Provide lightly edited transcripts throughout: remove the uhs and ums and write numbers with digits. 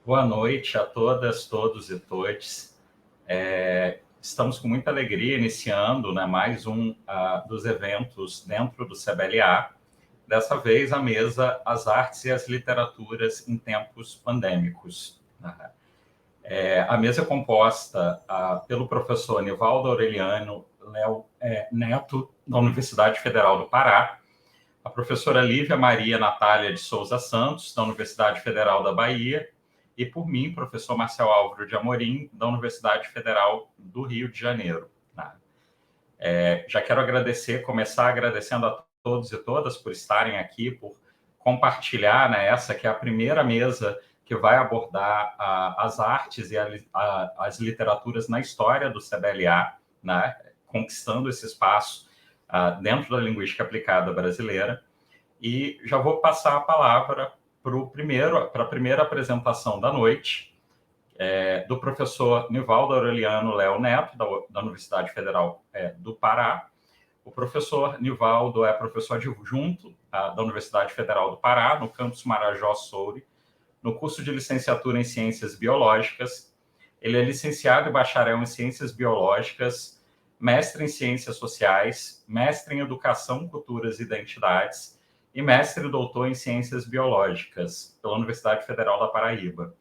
Boa noite a todas, todos e todes. Estamos com muita alegria iniciando, né, mais um dos eventos dentro do CBLA. Dessa vez, a mesa As Artes e as Literaturas em Tempos Pandêmicos. A mesa é composta pelo professor Nivaldo Aureliano Léo Neto, da Universidade Federal do Pará, a professora Lívia Maria Natália de Souza Santos, da Universidade Federal da Bahia, e por mim, professor Marcel Álvaro de Amorim, da Universidade Federal do Rio de Janeiro. Já quero começar agradecendo a todos e todas por estarem aqui, por compartilhar, né, essa que é a primeira mesa que vai abordar as artes e as literaturas na história do CBLA, né, conquistando esse espaço dentro da linguística aplicada brasileira. E já vou passar a palavra para a primeira apresentação da noite, do professor Nivaldo Aureliano Léo Neto, da Universidade Federal do Pará. O professor Nivaldo é professor adjunto da Universidade Federal do Pará, no campus Marajó Soure, no curso de licenciatura em Ciências Biológicas. Ele é licenciado e bacharel em Ciências Biológicas, mestre em Ciências Sociais, mestre em Educação, Culturas e Identidades e mestre e doutor em Ciências Biológicas pela Universidade Federal da Paraíba.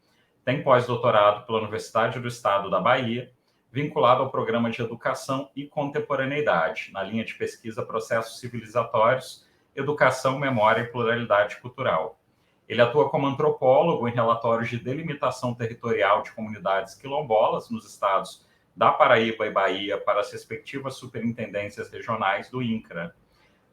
Tem pós-doutorado pela Universidade do Estado da Bahia, vinculado ao Programa de Educação e Contemporaneidade, na linha de pesquisa Processos Civilizatórios, Educação, Memória e Pluralidade Cultural. Ele atua como antropólogo em relatórios de delimitação territorial de comunidades quilombolas nos estados da Paraíba e Bahia para as respectivas superintendências regionais do INCRA.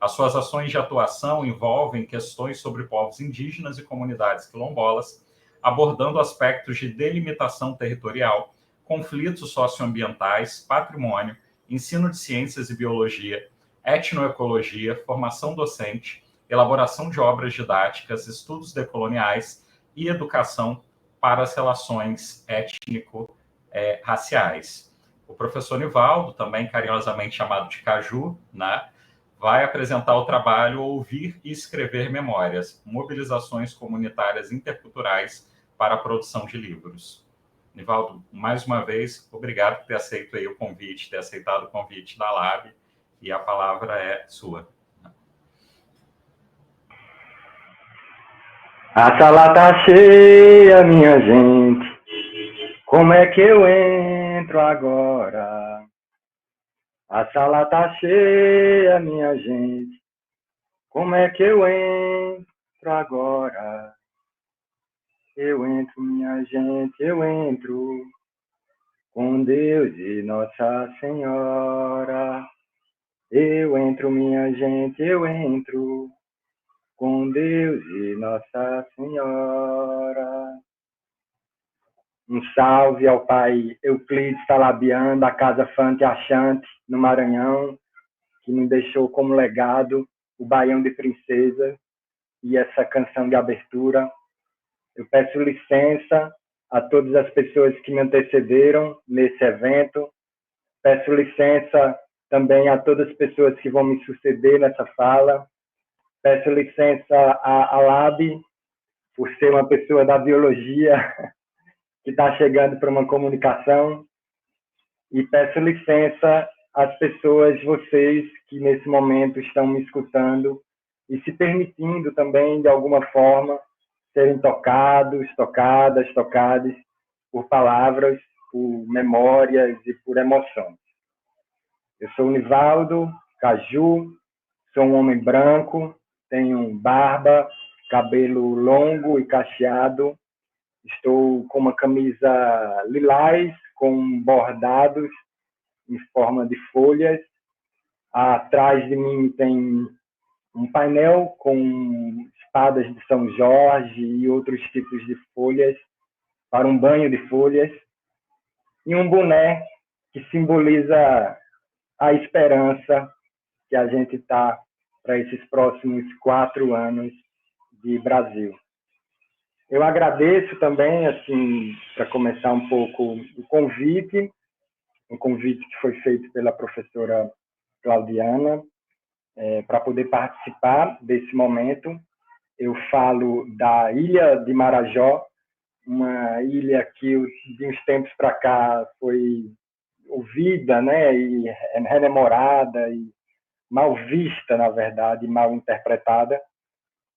As suas ações de atuação envolvem questões sobre povos indígenas e comunidades quilombolas, abordando aspectos de delimitação territorial, conflitos socioambientais, patrimônio, ensino de ciências e biologia, etnoecologia, formação docente, elaboração de obras didáticas, estudos decoloniais e educação para as relações étnico-raciais. O professor Nivaldo, também carinhosamente chamado de Caju, né, vai apresentar o trabalho Ouvir e Escrever Memórias, mobilizações comunitárias interculturais para a produção de livros. Nivaldo, mais uma vez, obrigado por ter aceito aí o convite, ter aceitado o convite da Lab, e a palavra é sua. A sala tá cheia, minha gente. Como é que eu entro agora? A sala tá cheia, minha gente. Como é que eu entro agora? Eu entro, minha gente, eu entro. Com Deus e Nossa Senhora. Eu entro, minha gente, eu entro. Com Deus e Nossa Senhora. Um salve ao pai Euclides Talabian, da Casa Fante Achante, no Maranhão, que me deixou como legado o Baião de Princesa e essa canção de abertura. Eu peço licença a todas as pessoas que me antecederam nesse evento. Peço licença também a todas as pessoas que vão me suceder nessa fala. Peço licença a Lab, por ser uma pessoa da biologia, que está chegando para uma comunicação, e peço licença às pessoas, vocês, que nesse momento estão me escutando e se permitindo também, de alguma forma, serem tocados, tocadas, tocadas por palavras, por memórias e por emoções. Eu sou o Nivaldo Caju, sou um homem branco, tenho barba, cabelo longo e cacheado. Estou com uma camisa lilás, com bordados em forma de folhas. Atrás de mim tem um painel com espadas de São Jorge e outros tipos de folhas, para um banho de folhas. E um boné que simboliza a esperança que a gente está para esses próximos 4 anos de Brasil. Eu agradeço também, assim, para começar um pouco, o convite, um convite que foi feito pela professora Claudiana, para poder participar desse momento. Eu falo da Ilha de Marajó, uma ilha que de uns tempos para cá foi ouvida, né, e rememorada e mal vista, na verdade, mal interpretada,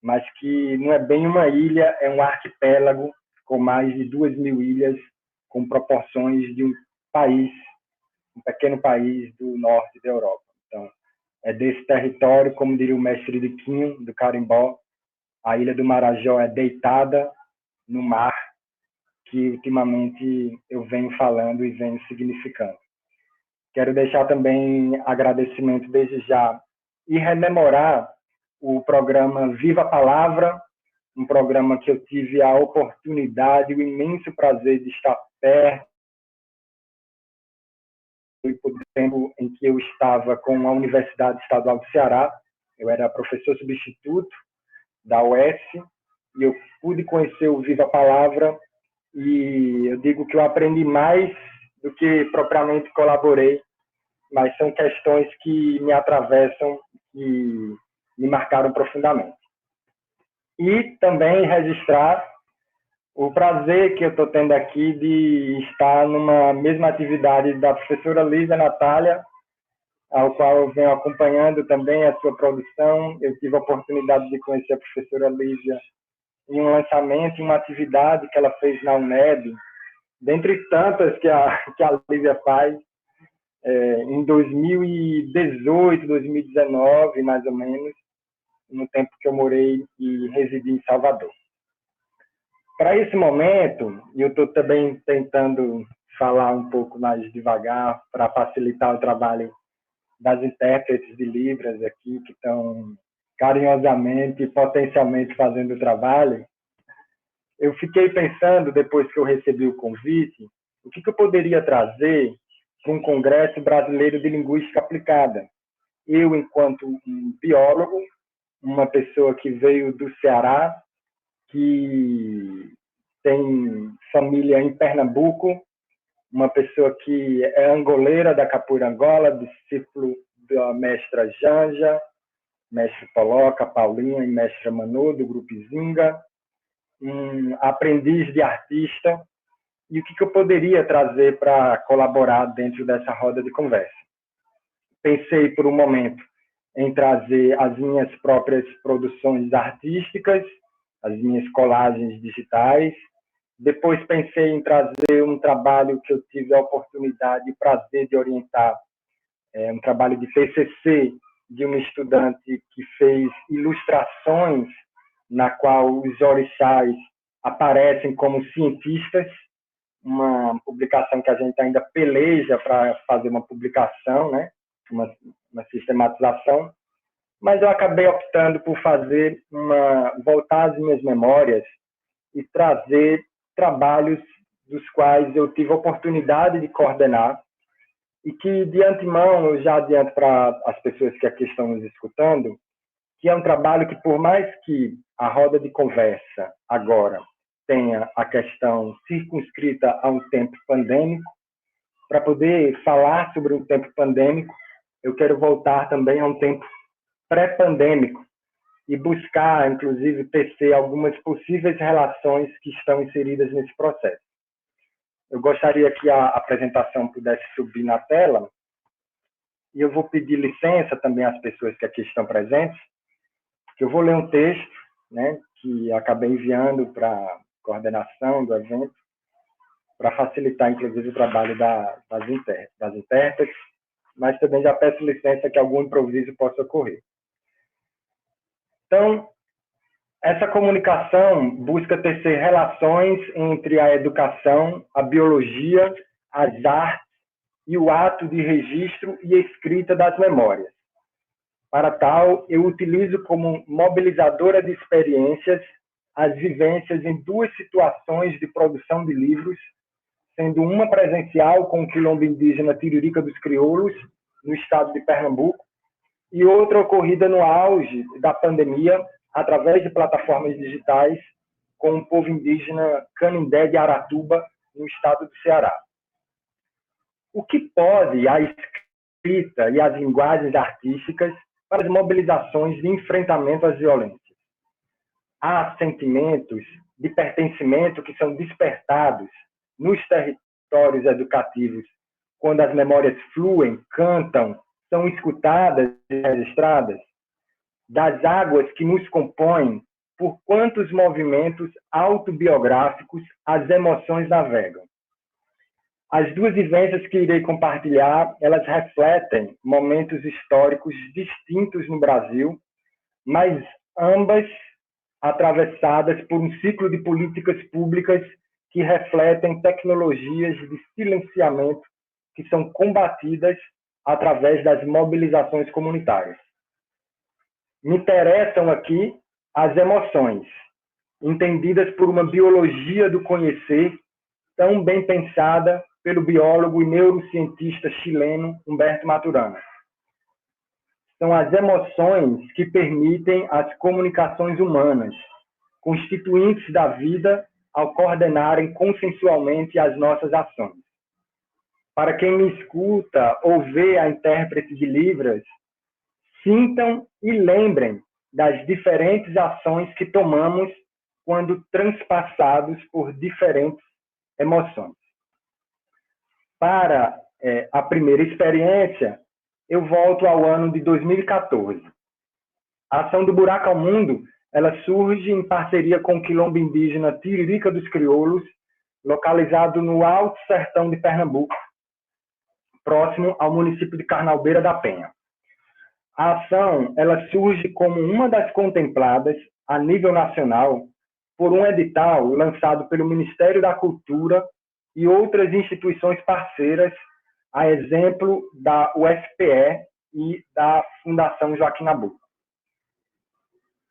mas que não é bem uma ilha, é um arquipélago com mais de 2.000 ilhas, com proporções de um país, um pequeno país do norte da Europa. Então, é desse território, como diria o mestre de Quinho, do Carimbó, a Ilha do Marajó é deitada no mar, que ultimamente eu venho falando e venho significando. Quero deixar também agradecimento desde já e rememorar o programa Viva a Palavra, um programa que eu tive a oportunidade e o imenso prazer de estar perto, por tempo em que eu estava com a Universidade Estadual do Ceará. Eu era professor substituto da UES e eu pude conhecer o Viva a Palavra e eu digo que eu aprendi mais do que propriamente colaborei, mas são questões que me atravessam e me marcaram profundamente. E também registrar o prazer que eu estou tendo aqui de estar numa mesma atividade da professora Lígia Natália, ao qual eu venho acompanhando também a sua produção. Eu tive a oportunidade de conhecer a professora Lígia em um lançamento, em uma atividade que ela fez na UNEB, dentre tantas que a Lígia faz, em 2018, 2019, mais ou menos, no tempo que eu morei e residi em Salvador. Para esse momento, e eu estou também tentando falar um pouco mais devagar para facilitar o trabalho das intérpretes de Libras aqui, que estão carinhosamente e potencialmente fazendo o trabalho, eu fiquei pensando, depois que eu recebi o convite, o que eu poderia trazer para um Congresso Brasileiro de Linguística Aplicada. Eu, enquanto um biólogo, uma pessoa que veio do Ceará, que tem família em Pernambuco, uma pessoa que é angoleira da Capoeira Angola, discípulo da mestra Janja, mestre Poloca, Paulinha e mestra Manu, do Grupo Zinga, um aprendiz de artista. E o que eu poderia trazer para colaborar dentro dessa roda de conversa? Pensei por um momento em trazer as minhas próprias produções artísticas, as minhas colagens digitais. Depois pensei em trazer um trabalho que eu tive a oportunidade e prazer de orientar, um trabalho de TCC de uma estudante que fez ilustrações na qual os orixás aparecem como cientistas, uma publicação que a gente ainda peleja para fazer uma publicação, né? Uma sistematização, mas eu acabei optando por voltar às minhas memórias e trazer trabalhos dos quais eu tive a oportunidade de coordenar e que, de antemão, eu já adianto para as pessoas que aqui estão nos escutando, que é um trabalho que, por mais que a roda de conversa agora tenha a questão circunscrita a um tempo pandêmico, para poder falar sobre um tempo pandêmico, eu quero voltar também a um tempo pré-pandêmico e buscar, inclusive, tecer algumas possíveis relações que estão inseridas nesse processo. Eu gostaria que a apresentação pudesse subir na tela e eu vou pedir licença também às pessoas que aqui estão presentes, que eu vou ler um texto, né, que acabei enviando para a coordenação do evento, para facilitar, inclusive, o trabalho das intérpretes, mas também já peço licença que algum improviso possa ocorrer. Então, essa comunicação busca tecer relações entre a educação, a biologia, as artes e o ato de registro e escrita das memórias. Para tal, eu utilizo como mobilizadora de experiências as vivências em duas situações de produção de livros, sendo uma presencial com o quilombo indígena Tiririca dos Crioulos, no estado de Pernambuco, e outra ocorrida no auge da pandemia, através de plataformas digitais, com o povo indígena Canindé de Aratuba, no estado do Ceará. O que pode a escrita e as linguagens artísticas para as mobilizações de enfrentamento às violências? Há sentimentos de pertencimento que são despertados nos territórios educativos quando as memórias fluem, cantam, são escutadas e registradas, das águas que nos compõem, por quantos movimentos autobiográficos as emoções navegam. As duas vivências que irei compartilhar, elas refletem momentos históricos distintos no Brasil, mas ambas atravessadas por um ciclo de políticas públicas que refletem tecnologias de silenciamento que são combatidas através das mobilizações comunitárias. Me interessam aqui as emoções, entendidas por uma biologia do conhecer tão bem pensada pelo biólogo e neurocientista chileno Humberto Maturana. São as emoções que permitem as comunicações humanas, constituintes da vida ao coordenarem consensualmente as nossas ações. Para quem me escuta ou vê a intérprete de Libras, sintam e lembrem das diferentes ações que tomamos quando transpassados por diferentes emoções. Para a primeira experiência, eu volto ao ano de 2014. A ação do Buraco ao Mundo, ela surge em parceria com o quilombo indígena Tiririca dos Crioulos, localizado no Alto Sertão de Pernambuco, próximo ao município de Carnalbeira da Penha. A ação, ela surge como uma das contempladas a nível nacional por um edital lançado pelo Ministério da Cultura e outras instituições parceiras, a exemplo da UFPE e da Fundação Joaquim Nabuco.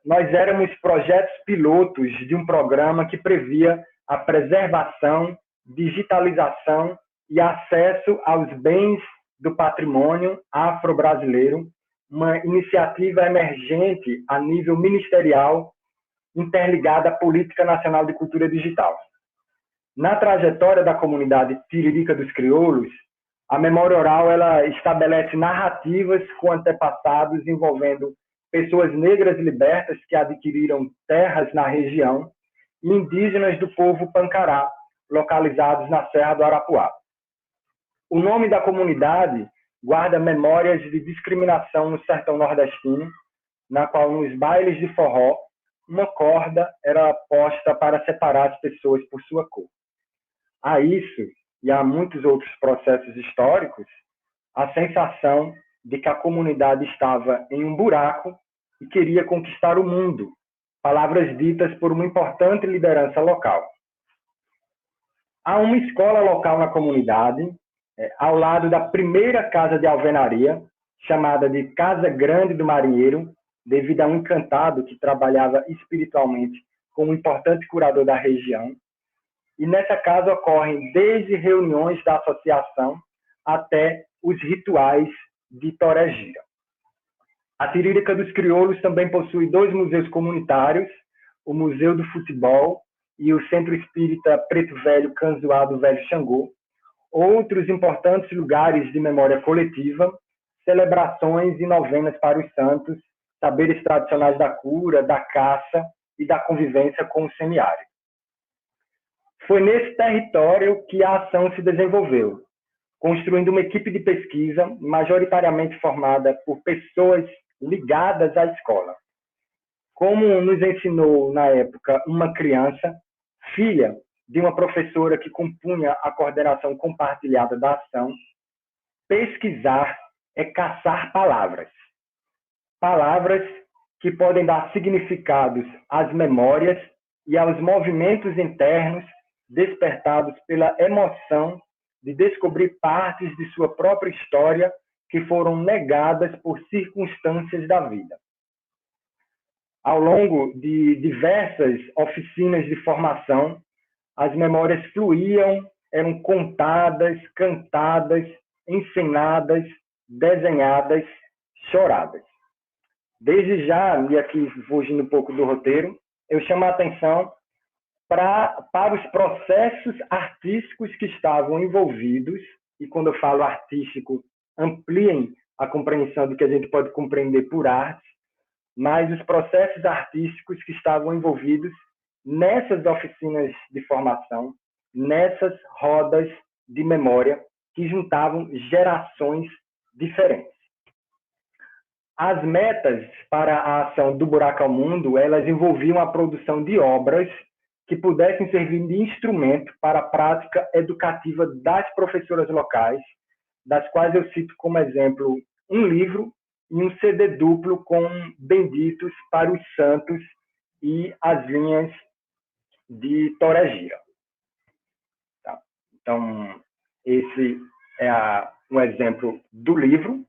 Nós éramos projetos pilotos de um programa que previa a preservação, digitalização e acesso aos bens do patrimônio afro-brasileiro, uma iniciativa emergente a nível ministerial interligada à Política Nacional de Cultura Digital. Na trajetória da comunidade Tiririca dos Crioulos, a memória oral ela estabelece narrativas com antepassados envolvendo pessoas negras libertas que adquiriram terras na região e indígenas do povo Pancará, localizados na Serra do Arapuá. O nome da comunidade guarda memórias de discriminação no sertão nordestino, na qual nos bailes de forró, uma corda era posta para separar as pessoas por sua cor. A isso, e a muitos outros processos históricos, a sensação de que a comunidade estava em um buraco e queria conquistar o mundo, palavras ditas por uma importante liderança local. Há uma escola local na comunidade, ao lado da primeira casa de alvenaria, chamada de Casa Grande do Marinheiro, devido a um encantado que trabalhava espiritualmente como um importante curador da região. E nessa casa ocorrem desde reuniões da associação até os rituais de Toré Gira. A Tiririca dos Crioulos também possui 2 museus comunitários, o Museu do Futebol e o Centro Espírita Preto Velho Canzoá do Velho Xangô, outros importantes lugares de memória coletiva, celebrações e novenas para os santos, saberes tradicionais da cura, da caça e da convivência com o semiárido. Foi nesse território que a ação se desenvolveu, construindo uma equipe de pesquisa majoritariamente formada por pessoas ligadas à escola. Como nos ensinou na época uma criança, filha de uma professora que compunha a coordenação compartilhada da ação, pesquisar é caçar palavras. Palavras que podem dar significados às memórias e aos movimentos internos despertados pela emoção de descobrir partes de sua própria história que foram negadas por circunstâncias da vida. Ao longo de diversas oficinas de formação, as memórias fluíam, eram contadas, cantadas, encenadas, desenhadas, choradas. Desde já, e aqui fugindo um pouco do roteiro, eu chamo a atenção para os processos artísticos que estavam envolvidos, e quando eu falo artístico, ampliem a compreensão do que a gente pode compreender por arte, mas os processos artísticos que estavam envolvidos nessas oficinas de formação, nessas rodas de memória que juntavam gerações diferentes. As metas para a ação do Buraco ao Mundo, elas envolviam a produção de obras que pudessem servir de instrumento para a prática educativa das professoras locais, das quais eu cito como exemplo um livro e um CD duplo com benditos para os santos e as linhas de Toragira. Tá? Então, esse é um exemplo do livro,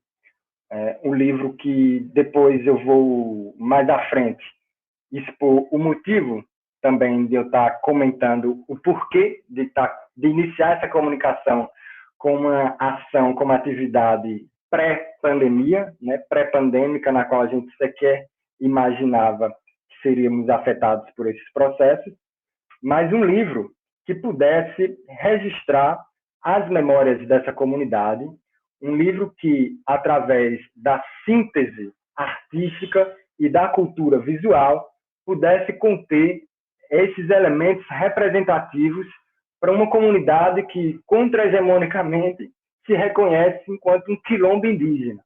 um livro que depois eu vou, mais à frente, expor o motivo também de eu estar comentando o porquê de iniciar essa comunicação com uma ação, com uma atividade pré-pandemia, né, pré-pandêmica, na qual a gente sequer imaginava que seríamos afetados por esses processos, mas um livro que pudesse registrar as memórias dessa comunidade, um livro que, através da síntese artística e da cultura visual, pudesse conter esses elementos representativos para uma comunidade que, contra-hegemonicamente, se reconhece enquanto um quilombo indígena.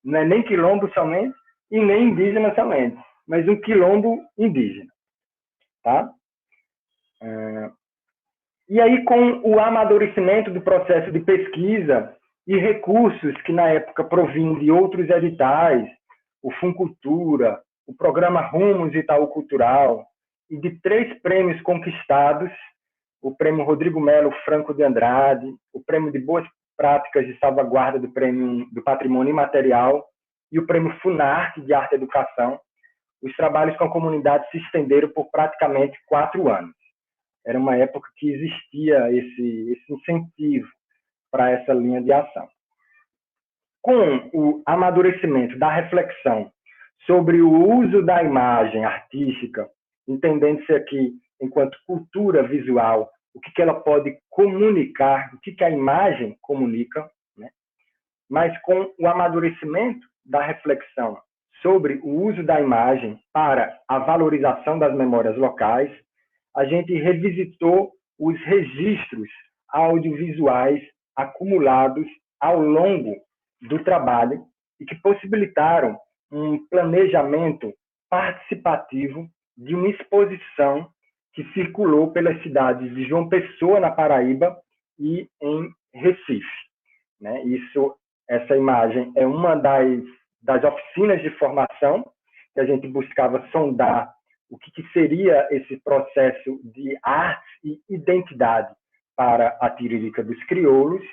Não é nem quilombo somente e nem indígena somente, mas um quilombo indígena. Tá? E aí, com o amadurecimento do processo de pesquisa e recursos que, na época, provinham de outros editais, o Funcultura, o Programa Rumos Itaú Cultural, e de 3 prêmios conquistados, o Prêmio Rodrigo Melo Franco de Andrade, o Prêmio de Boas Práticas de Salvaguarda do Patrimônio Imaterial e o Prêmio Funarte de Arte e Educação, os trabalhos com a comunidade se estenderam por praticamente 4 anos. Era uma época que existia esse incentivo para essa linha de ação. Com o amadurecimento da reflexão sobre o uso da imagem artística, entendendo-se aqui enquanto cultura visual, o que ela pode comunicar, o que a imagem comunica, né? Mas com o amadurecimento da reflexão sobre o uso da imagem para a valorização das memórias locais, a gente revisitou os registros audiovisuais acumulados ao longo do trabalho e que possibilitaram um planejamento participativo de uma exposição que circulou pelas cidades de João Pessoa, na Paraíba, e em Recife. Né? Essa imagem é uma das oficinas de formação que a gente buscava sondar o que seria esse processo de arte e identidade para a Tiririca dos Crioulos.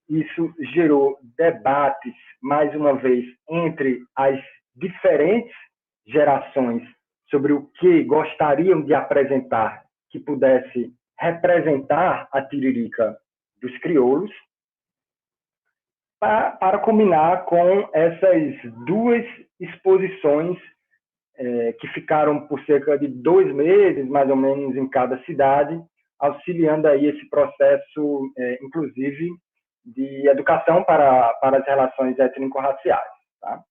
Isso gerou debates, mais uma vez, entre as diferentes gerações sobre o que gostariam de apresentar que pudesse representar a Tiririca dos Crioulos, para combinar com essas 2 exposições que ficaram por cerca de 2 meses, mais ou menos, em cada cidade, auxiliando aí esse processo, inclusive, de educação para as relações étnico-raciais. Tá?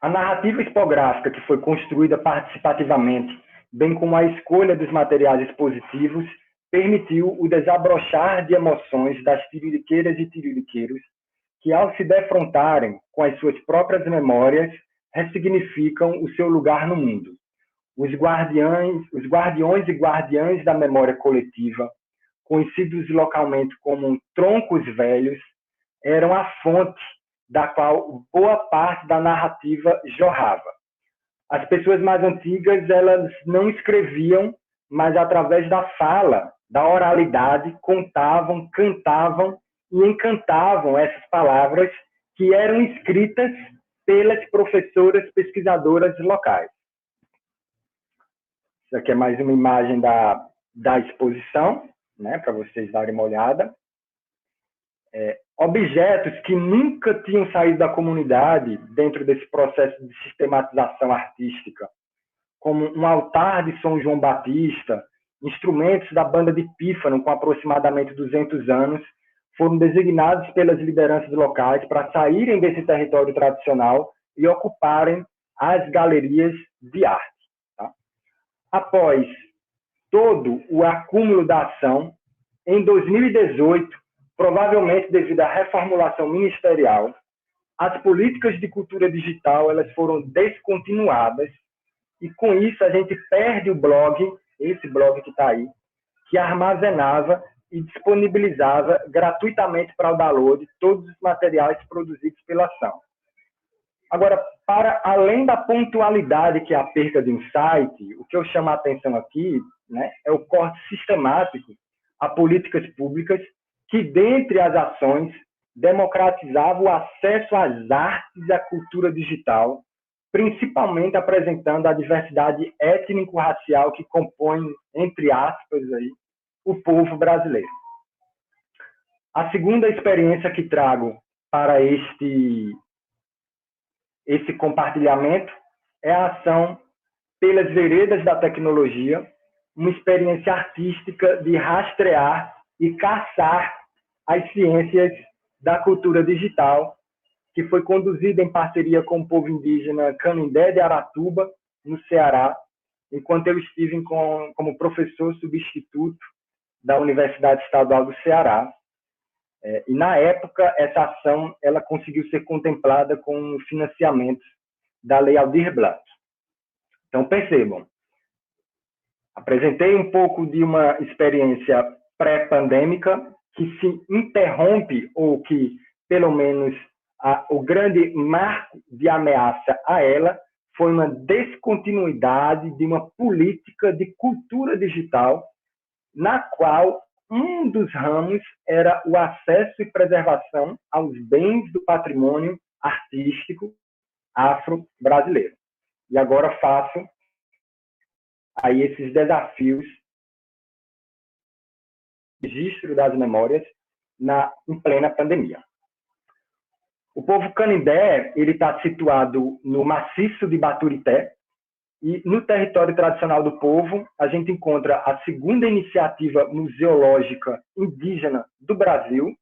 A narrativa expográfica que foi construída participativamente, bem como a escolha dos materiais expositivos, permitiu o desabrochar de emoções das tiririqueiras e tiririqueiros que, ao se defrontarem com as suas próprias memórias, ressignificam o seu lugar no mundo. Os guardiões e guardiãs da memória coletiva, conhecidos localmente como troncos velhos, eram a fonte da qual boa parte da narrativa jorrava. As pessoas mais antigas, elas não escreviam, mas através da fala, da oralidade, contavam, cantavam e encantavam essas palavras que eram escritas pelas professoras pesquisadoras locais. Isso aqui é mais uma imagem da exposição, né, para vocês darem uma olhada. Objetos que nunca tinham saído da comunidade dentro desse processo de sistematização artística, como um altar de São João Batista, instrumentos da banda de pífano com aproximadamente 200 anos, foram designados pelas lideranças locais para saírem desse território tradicional e ocuparem às galerias de arte. Tá? Após todo o acúmulo da ação, em 2018, provavelmente devido à reformulação ministerial, as políticas de cultura digital elas foram descontinuadas e, com isso, a gente perde o blog, esse blog que está aí, que armazenava e disponibilizava gratuitamente para o download todos os materiais produzidos pela ação. Agora, para além da pontualidade que é a perda de um site, o que eu chamo a atenção aqui, né, é o corte sistemático a políticas públicas que, dentre as ações, democratizava o acesso às artes e à cultura digital, principalmente apresentando a diversidade étnico-racial que compõe, entre aspas, aí, o povo brasileiro. A segunda experiência que trago para esse compartilhamento é a ação Pelas Veredas da Tecnologia, uma experiência artística de rastrear e caçar as ciências da cultura digital, que foi conduzida em parceria com o povo indígena Canindé de Aratuba, no Ceará, enquanto eu estive como professor substituto da Universidade Estadual do Ceará. E, na época, essa ação ela conseguiu ser contemplada com financiamento da Lei Aldir Blanc. Então, percebam, apresentei um pouco de uma experiência pré-pandêmica que se interrompe, ou que, pelo menos, o grande marco de ameaça a ela foi uma descontinuidade de uma política de cultura digital, na qual um dos ramos era o acesso e preservação aos bens do patrimônio artístico afro-brasileiro. E agora faço aí esses desafios, registro das memórias em plena pandemia. O povo Canindé ele está situado no maciço de Baturité, e no território tradicional do povo a gente encontra a segunda iniciativa museológica indígena do Brasil,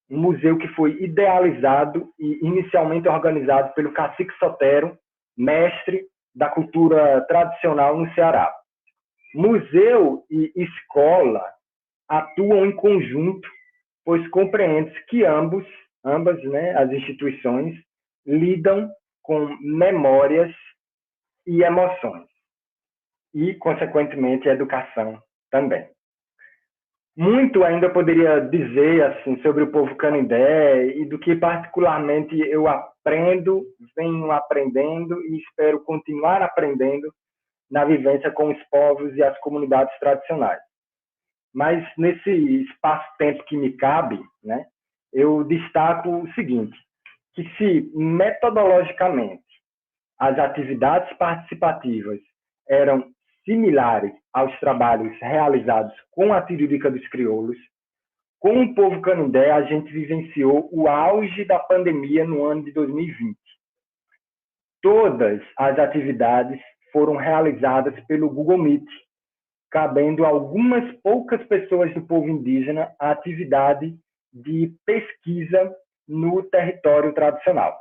um museu que foi idealizado e inicialmente organizado pelo cacique Sotero, mestre da cultura tradicional no Ceará. Museu e escola atuam em conjunto, pois compreende que ambas, né, as instituições, lidam com memórias e emoções, e, consequentemente, a educação também. Muito ainda eu poderia dizer assim, sobre o povo Canindé e do que, particularmente, eu aprendo, venho aprendendo e espero continuar aprendendo na vivência com os povos e as comunidades tradicionais. Mas, nesse espaço-tempo que me cabe, né, eu destaco o seguinte, que se metodologicamente as atividades participativas eram similares aos trabalhos realizados com a Tiririca dos Crioulos, com o povo Canindé a gente vivenciou o auge da pandemia no ano de 2020. Todas as atividades foram realizadas pelo Google Meet, cabendo a algumas poucas pessoas do povo indígena a atividade de pesquisa no território tradicional.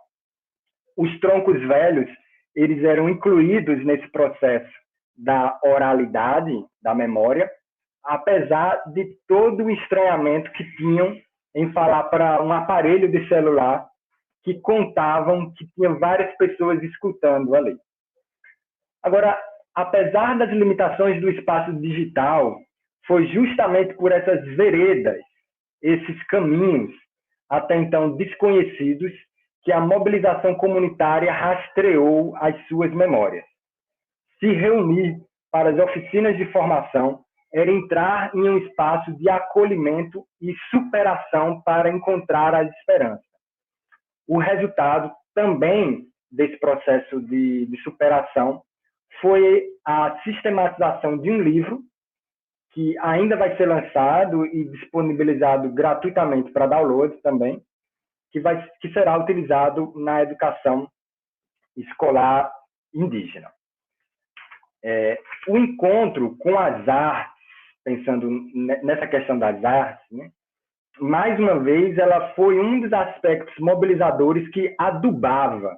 Os troncos velhos eles eram incluídos nesse processo da oralidade, da memória, apesar de todo o estranhamento que tinham em falar para um aparelho de celular que contavam que tinha várias pessoas escutando ali. Agora, apesar das limitações do espaço digital, foi justamente por essas veredas, esses caminhos, até então desconhecidos, que a mobilização comunitária rastreou as suas memórias. Se reunir para as oficinas de formação era entrar em um espaço de acolhimento e superação para encontrar a esperança. O resultado também desse processo de superação foi a sistematização de um livro que ainda vai ser lançado e disponibilizado gratuitamente para download também, que será utilizado na educação escolar indígena. O encontro com as artes, pensando nessa questão das artes, né, mais uma vez, ela foi um dos aspectos mobilizadores que adubava,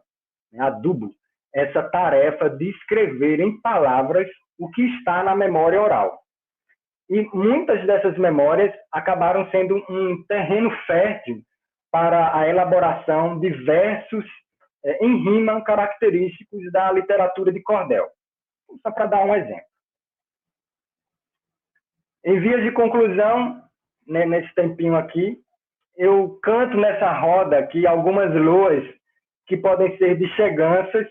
adubo, essa tarefa de escrever em palavras o que está na memória oral. E muitas dessas memórias acabaram sendo um terreno fértil para a elaboração de versos em rima característicos da literatura de cordel. Só para dar um exemplo. Em vias de conclusão, né, nesse tempinho aqui, eu canto nessa roda aqui algumas loas que podem ser de cheganças,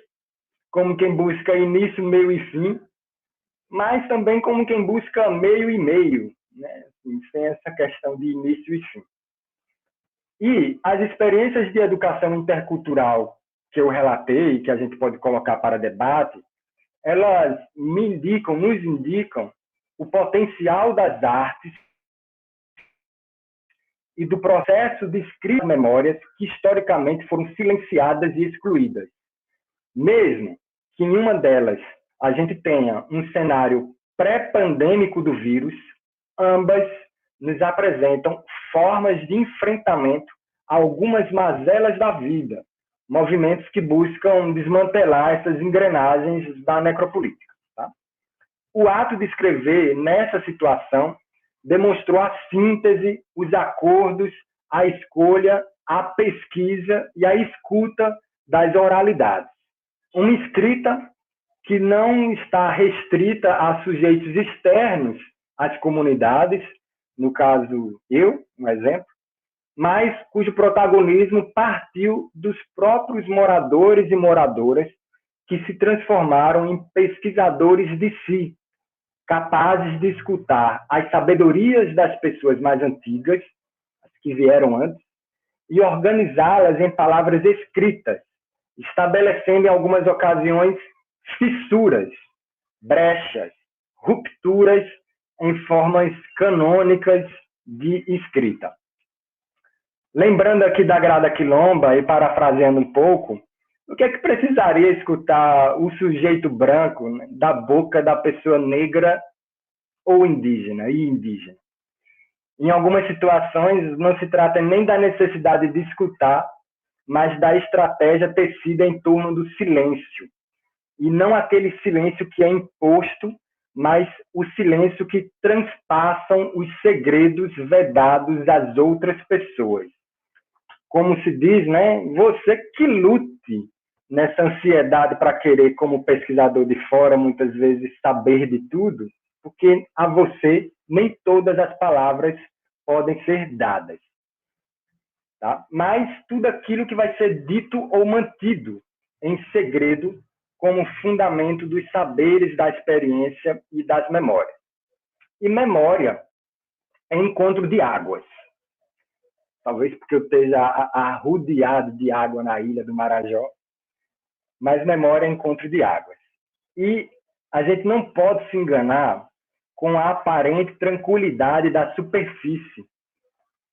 como quem busca início, meio e fim, mas também como quem busca meio e meio, né? Sem essa questão de início e fim. E as experiências de educação intercultural que eu relatei, que a gente pode colocar para debate, elas nos indicam o potencial das artes e do processo de escrita de memórias que historicamente foram silenciadas e excluídas. Mesmo que em uma delas a gente tenha um cenário pré-pandêmico do vírus, ambas nos apresentam formas de enfrentamento a algumas mazelas da vida, movimentos que buscam desmantelar essas engrenagens da necropolítica. Tá? O ato de escrever nessa situação demonstrou a síntese, os acordos, a escolha, a pesquisa e a escuta das oralidades. Uma escrita que não está restrita a sujeitos externos às comunidades, no caso eu, um exemplo, mas cujo protagonismo partiu dos próprios moradores e moradoras que se transformaram em pesquisadores de si, capazes de escutar as sabedorias das pessoas mais antigas, as que vieram antes, e organizá-las em palavras escritas, estabelecendo em algumas ocasiões fissuras, brechas, rupturas em formas canônicas de escrita. Lembrando aqui da Grada Quilomba e parafraseando um pouco, o que é que precisaria escutar o sujeito branco, né, da boca da pessoa negra ou indígena e indígena? Em algumas situações, não se trata nem da necessidade de escutar, mas da estratégia tecida em torno do silêncio. E não aquele silêncio que é imposto, mas o silêncio que transpassam os segredos vedados às outras pessoas. Como se diz, né? Você que lute nessa ansiedade para querer, como pesquisador de fora, muitas vezes saber de tudo, porque a você nem todas as palavras podem ser dadas. Tá? Mas tudo aquilo que vai ser dito ou mantido em segredo como fundamento dos saberes, da experiência e das memórias. E memória é encontro de águas. Talvez porque eu esteja arrodeado de água na ilha do Marajó, mas memória é encontro de águas. E a gente não pode se enganar com a aparente tranquilidade da superfície,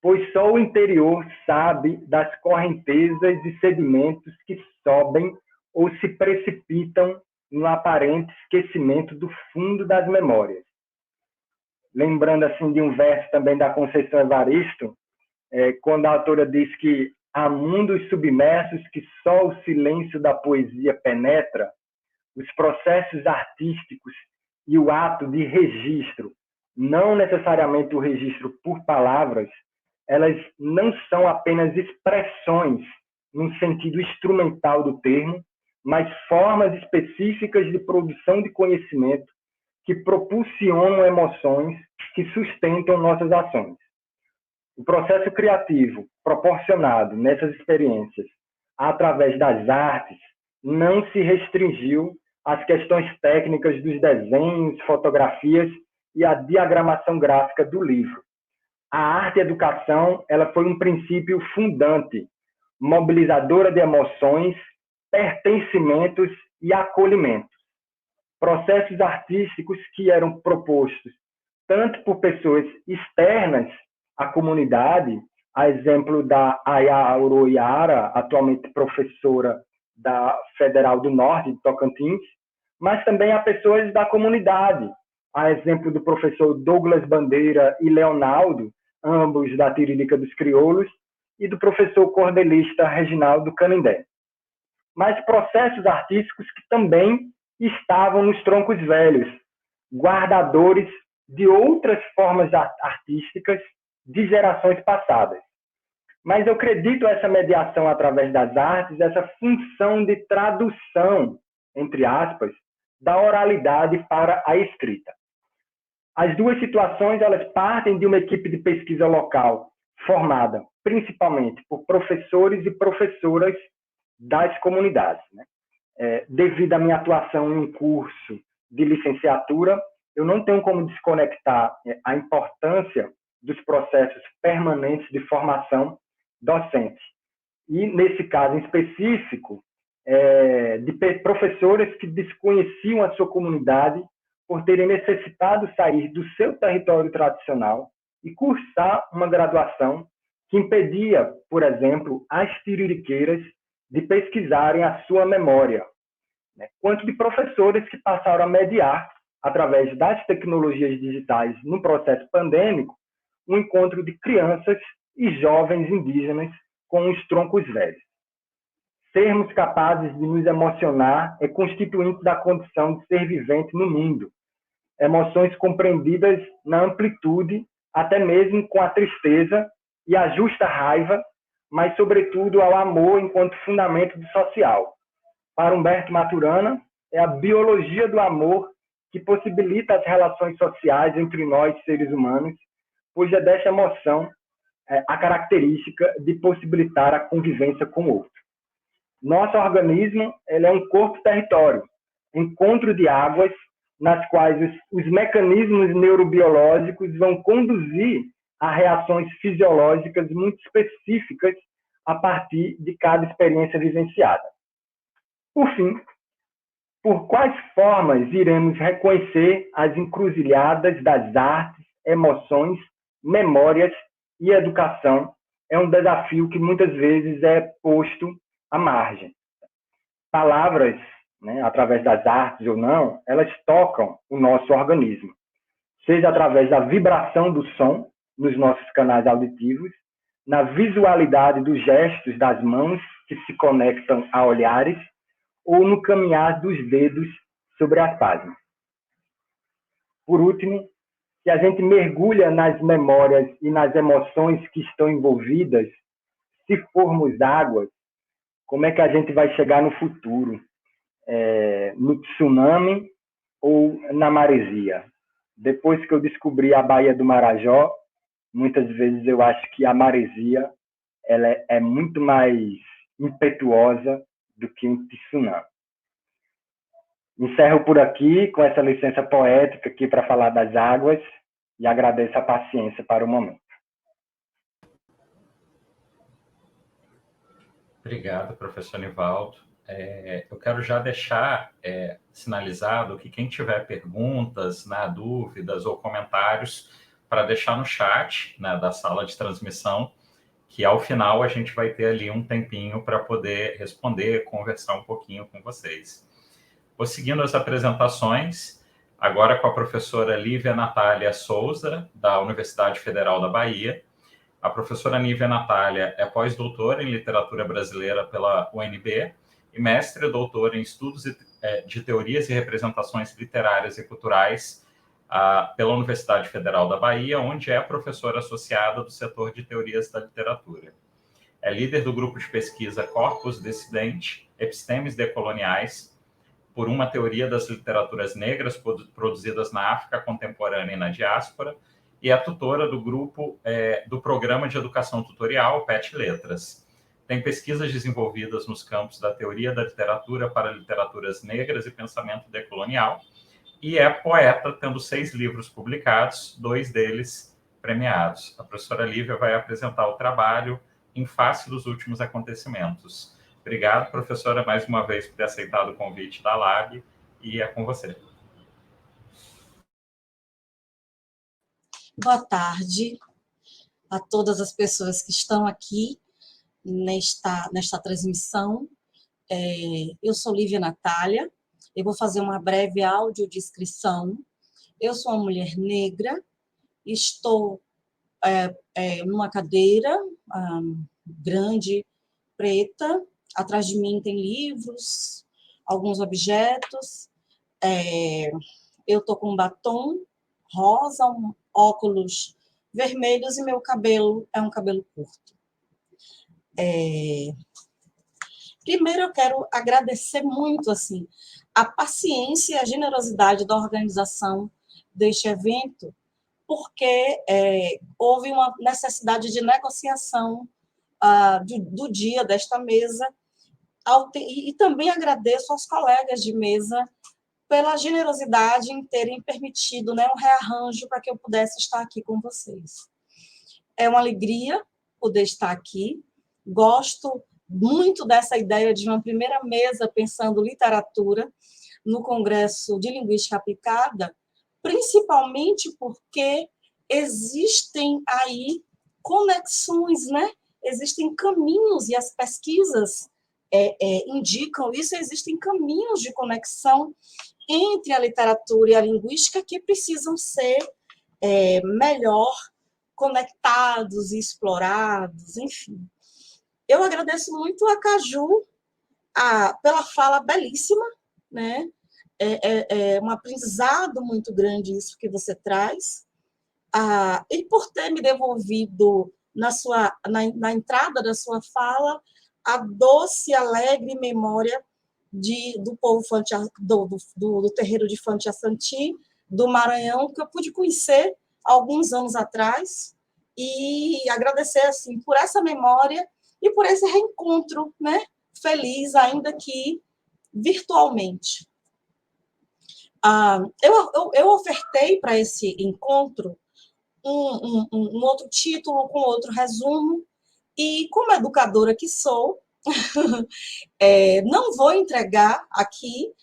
pois só o interior sabe das correntezas e sedimentos que sobem ou se precipitam no aparente esquecimento do fundo das memórias. Lembrando assim de um verso também da Conceição Evaristo, quando a autora diz que há mundos submersos que só o silêncio da poesia penetra, os processos artísticos e o ato de registro, não necessariamente o registro por palavras, elas não são apenas expressões no sentido instrumental do termo, mas formas específicas de produção de conhecimento que propulsionam emoções que sustentam nossas ações. O processo criativo proporcionado nessas experiências através das artes não se restringiu às questões técnicas dos desenhos, fotografias e a diagramação gráfica do livro. A arte e a educação, ela foi um princípio fundante, mobilizadora de emoções, pertencimentos e acolhimentos. Processos artísticos que eram propostos tanto por pessoas externas à comunidade, a exemplo da Aya Auroiara, atualmente professora da Federal do Norte de Tocantins, mas também a pessoas da comunidade, a exemplo do professor Douglas Bandeira e Leonardo, ambos da Tiririca dos Crioulos, e do professor cordelista Reginaldo Canindé. mas processos artísticos que também estavam nos troncos velhos, guardadores de outras formas artísticas de gerações passadas. Mas eu acredito essa mediação através das artes, essa função de tradução, entre aspas, da oralidade para a escrita. As duas situações elas partem de uma equipe de pesquisa local, formada principalmente por professores e professoras das comunidades. Devido à minha atuação em um curso de licenciatura, eu não tenho como desconectar a importância dos processos permanentes de formação docente. E, nesse caso em específico, de professores que desconheciam a sua comunidade por terem necessitado sair do seu território tradicional e cursar uma graduação que impedia, por exemplo, as tiririqueiras de pesquisarem a sua memória, quanto de professores que passaram a mediar, através das tecnologias digitais no processo pandêmico, um encontro de crianças e jovens indígenas com os troncos velhos. Sermos capazes de nos emocionar é constituinte da condição de ser vivente no mundo. Emoções compreendidas na amplitude, até mesmo com a tristeza e a justa raiva, mas, sobretudo, ao amor enquanto fundamento do social. Para Humberto Maturana, é a biologia do amor que possibilita as relações sociais entre nós, seres humanos, pois é dessa emoção a característica de possibilitar a convivência com o outro. Nosso organismo ele é um corpo-território, encontro de águas nas quais os mecanismos neurobiológicos vão conduzir a reações fisiológicas muito específicas a partir de cada experiência vivenciada. Por fim, por quais formas iremos reconhecer as encruzilhadas das artes, emoções, memórias e educação é um desafio que muitas vezes é posto à margem. Palavras, através das artes ou não, elas tocam o nosso organismo, seja através da vibração do som nos nossos canais auditivos, na visualidade dos gestos das mãos que se conectam a olhares, ou no caminhar dos dedos sobre as páginas. Por último, se a gente mergulha nas memórias e nas emoções que estão envolvidas, se formos águas, como é que a gente vai chegar no futuro? No tsunami ou na maresia? Depois que eu descobri a Baía do Marajó, muitas vezes eu acho que a maresia ela é muito mais impetuosa do que um tsunami. Encerro por aqui com essa licença poética aqui para falar das águas e agradeço a paciência para o momento. Obrigado, professor Nivaldo. Eu quero já deixar sinalizado que quem tiver perguntas, dúvidas ou comentários, para deixar no chat da sala de transmissão, que ao final a gente vai ter ali um tempinho para poder responder, conversar um pouquinho com vocês. Vou seguindo as apresentações, agora com a professora Lívia Natália Souza, da Universidade Federal da Bahia. A professora Lívia Natália é pós-doutora em literatura brasileira pela UNB e mestre e doutora em estudos de teorias e representações literárias e culturais pela Universidade Federal da Bahia, onde é professora associada do setor de teorias da literatura. É líder do grupo de pesquisa Corpus Dissidente, Epistemes Decoloniais, por uma teoria das literaturas negras produzidas na África contemporânea e na diáspora, e é tutora do grupo do Programa de Educação Tutorial, PET Letras. Tem pesquisas desenvolvidas nos campos da teoria da literatura para literaturas negras e pensamento decolonial, e é poeta, tendo 6 livros publicados, 2 deles premiados. A professora Lívia vai apresentar o trabalho Em Face dos Últimos Acontecimentos. Obrigado, professora, mais uma vez por ter aceitado o convite da LAB, e é com você. Boa tarde a todas as pessoas que estão aqui nesta transmissão. Eu sou Lívia Natália, eu vou fazer uma breve audiodescrição. Eu sou uma mulher negra, estou numa cadeira grande, preta, Atrás de mim tem livros, alguns objetos. Eu estou com um batom rosa, óculos vermelhos e meu cabelo é um cabelo curto. Primeiro, eu quero agradecer muito assim, a paciência e a generosidade da organização deste evento, porque houve uma necessidade de negociação do dia desta mesa, e também agradeço aos colegas de mesa pela generosidade em terem permitido, né, um rearranjo para que eu pudesse estar aqui com vocês. É uma alegria poder estar aqui, gosto muito dessa ideia de uma primeira mesa pensando literatura no Congresso de Linguística Aplicada, principalmente porque existem aí conexões, né? Existem caminhos, e as pesquisas indicam isso, existem caminhos de conexão entre a literatura e a linguística que precisam ser melhor conectados e explorados, enfim. Eu agradeço muito a Caju pela fala belíssima, né? Um aprendizado muito grande isso que você traz, e por ter me devolvido na entrada da sua fala a doce, alegre memória do povo do terreiro de Fanti-Assanti, do Maranhão, que eu pude conhecer alguns anos atrás, e agradecer assim por essa memória e por esse reencontro, né, feliz, ainda que virtualmente. Eu ofertei para esse encontro um outro título, com outro resumo, e como educadora que sou, não vou entregar aqui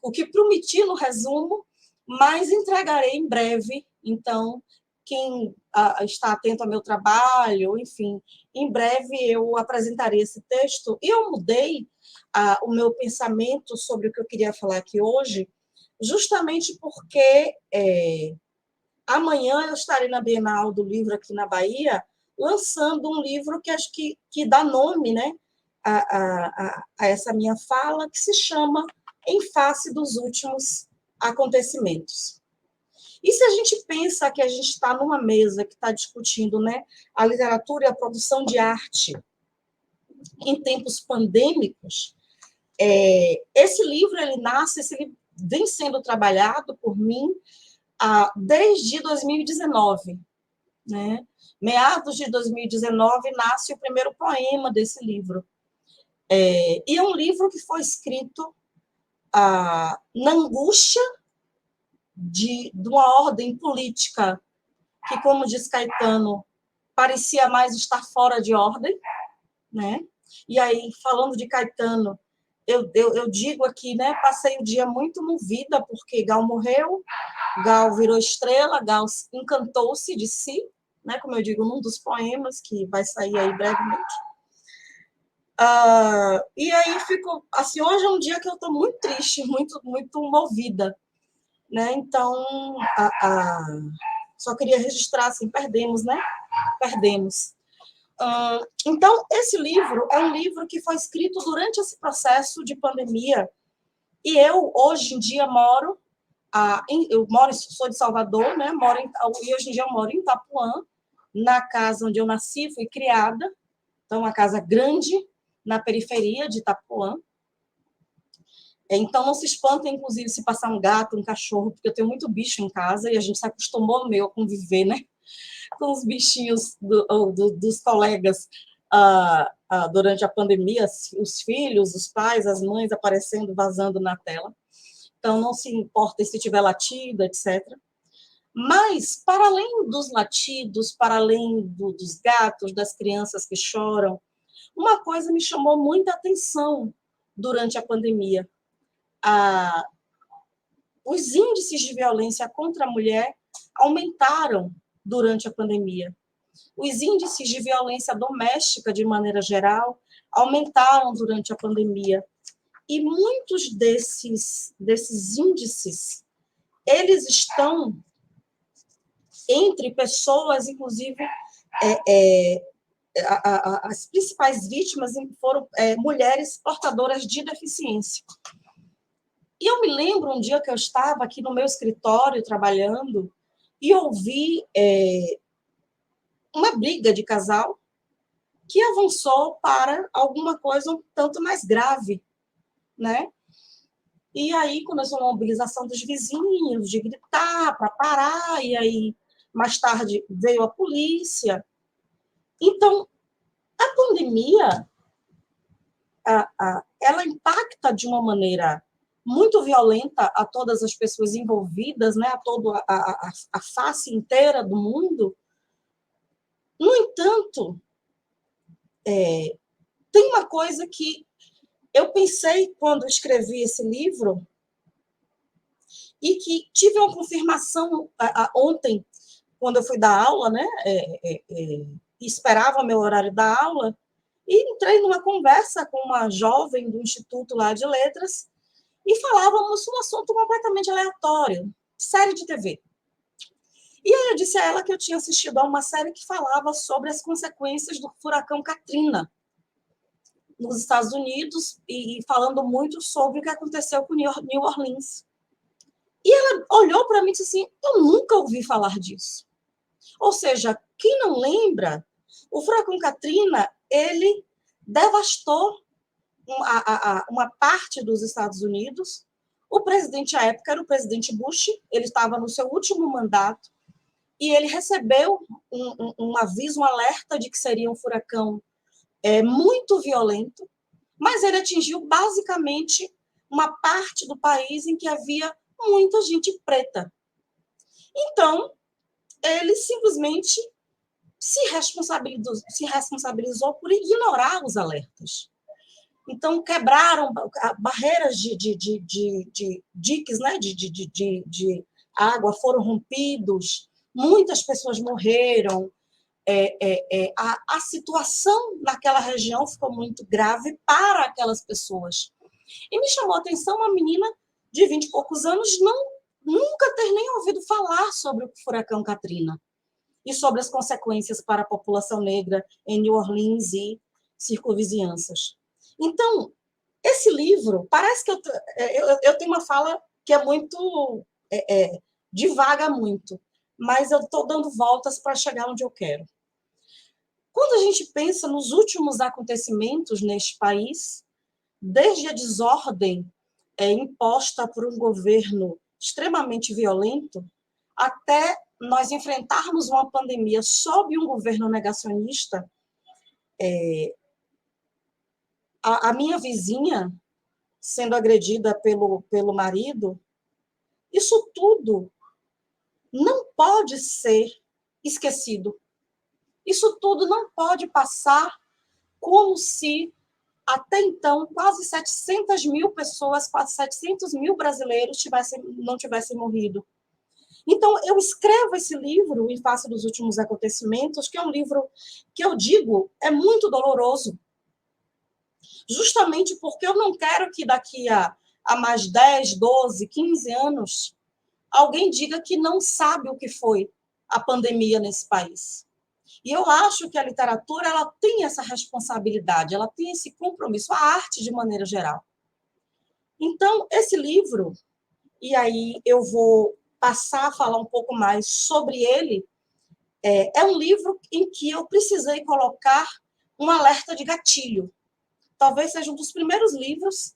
o que prometi no resumo, mas entregarei em breve. Então, quem está atento ao meu trabalho, enfim, em breve eu apresentarei esse texto. E eu mudei o meu pensamento sobre o que eu queria falar aqui hoje, justamente porque amanhã eu estarei na Bienal do Livro aqui na Bahia, lançando um livro que acho que dá nome, né, a essa minha fala, que se chama Em Face dos Últimos Acontecimentos. E se a gente pensa que a gente está numa mesa que está discutindo, né, a literatura e a produção de arte em tempos pandêmicos, esse livro vem sendo trabalhado por mim desde 2019, né? Meados de 2019 nasce o primeiro poema desse livro. E é um livro que foi escrito na angústia de uma ordem política que, como diz Caetano, parecia mais estar fora de ordem, né? E aí, falando de Caetano, eu digo aqui, né, passei o dia muito movida, porque Gal morreu, Gal virou estrela, Gal encantou-se de si, né, como eu digo num dos poemas, que vai sair aí brevemente. E aí ficou, assim, hoje é um dia que eu estou muito triste, muito, muito movida, né? Então, só queria registrar, assim, perdemos, né? Perdemos. Então, esse livro é um livro que foi escrito durante esse processo de pandemia, e eu, hoje em dia, sou de Salvador, né? E hoje em dia eu moro em Itapuã, na casa onde eu nasci, fui criada, então uma casa grande, na periferia de Itapuã. Então, não se espantem, inclusive, se passar um gato, um cachorro, porque eu tenho muito bicho em casa, e a gente se acostumou a conviver, né, com os bichinhos dos colegas durante a pandemia, os filhos, os pais, as mães aparecendo, vazando na tela. Então, não se importa se tiver latido, etc. Mas, para além dos latidos, para além dos gatos, das crianças que choram, uma coisa me chamou muita atenção durante a pandemia. Os índices de violência contra a mulher aumentaram durante a pandemia. Os índices de violência doméstica, de maneira geral, aumentaram durante a pandemia. E muitos desses índices, eles estão entre pessoas, inclusive, as principais vítimas foram mulheres portadoras de deficiência. E eu me lembro um dia que eu estava aqui no meu escritório trabalhando e ouvi uma briga de casal que avançou para alguma coisa um tanto mais grave, né? E aí começou uma mobilização dos vizinhos, de gritar para parar, e aí mais tarde veio a polícia. Então, a pandemia, ela impacta de uma maneira muito violenta a todas as pessoas envolvidas, né, a face inteira do mundo. No entanto, tem uma coisa que eu pensei quando escrevi esse livro e que tive uma confirmação ontem, quando eu fui dar aula, né, esperava o meu horário da aula, e entrei numa conversa com uma jovem do Instituto lá de Letras e falávamos um assunto completamente aleatório, série de TV. E aí eu disse a ela que eu tinha assistido a uma série que falava sobre as consequências do furacão Katrina nos Estados Unidos e falando muito sobre o que aconteceu com New Orleans. E ela olhou para mim e disse assim, eu nunca ouvi falar disso. Ou seja, quem não lembra, o furacão Katrina, ele devastou uma parte dos Estados Unidos. O presidente à época era o presidente Bush, ele estava no seu último mandato, e ele recebeu um aviso, um alerta de que seria um furacão muito violento, mas ele atingiu basicamente uma parte do país em que havia muita gente preta. Então, ele simplesmente se responsabilizou por ignorar os alertas. Então, quebraram barreiras de diques, né, de água, foram rompidos, muitas pessoas morreram, a situação naquela região ficou muito grave para aquelas pessoas. E me chamou a atenção uma menina de 20 e poucos anos nunca ter nem ouvido falar sobre o furacão Katrina e sobre as consequências para a população negra em New Orleans e circunvizinhanças. Então, esse livro, parece que eu tenho uma fala que é muito, divaga muito, mas eu estou dando voltas para chegar onde eu quero. Quando a gente pensa nos últimos acontecimentos neste país, desde a desordem imposta por um governo extremamente violento, até nós enfrentarmos uma pandemia sob um governo negacionista, a minha vizinha sendo agredida pelo marido, isso tudo não pode ser esquecido. Isso tudo não pode passar como se, até então, quase 700 mil pessoas, quase 700 mil brasileiros não tivessem morrido. Então, eu escrevo esse livro, Em Face dos Últimos Acontecimentos, que é um livro que eu digo é muito doloroso, justamente porque eu não quero que daqui a mais 10, 12, 15 anos, alguém diga que não sabe o que foi a pandemia nesse país. E eu acho que a literatura ela tem essa responsabilidade, ela tem esse compromisso, a arte de maneira geral. Então, esse livro, e aí eu vou passar a falar um pouco mais sobre ele, é um livro em que eu precisei colocar um alerta de gatilho. Talvez seja um dos primeiros livros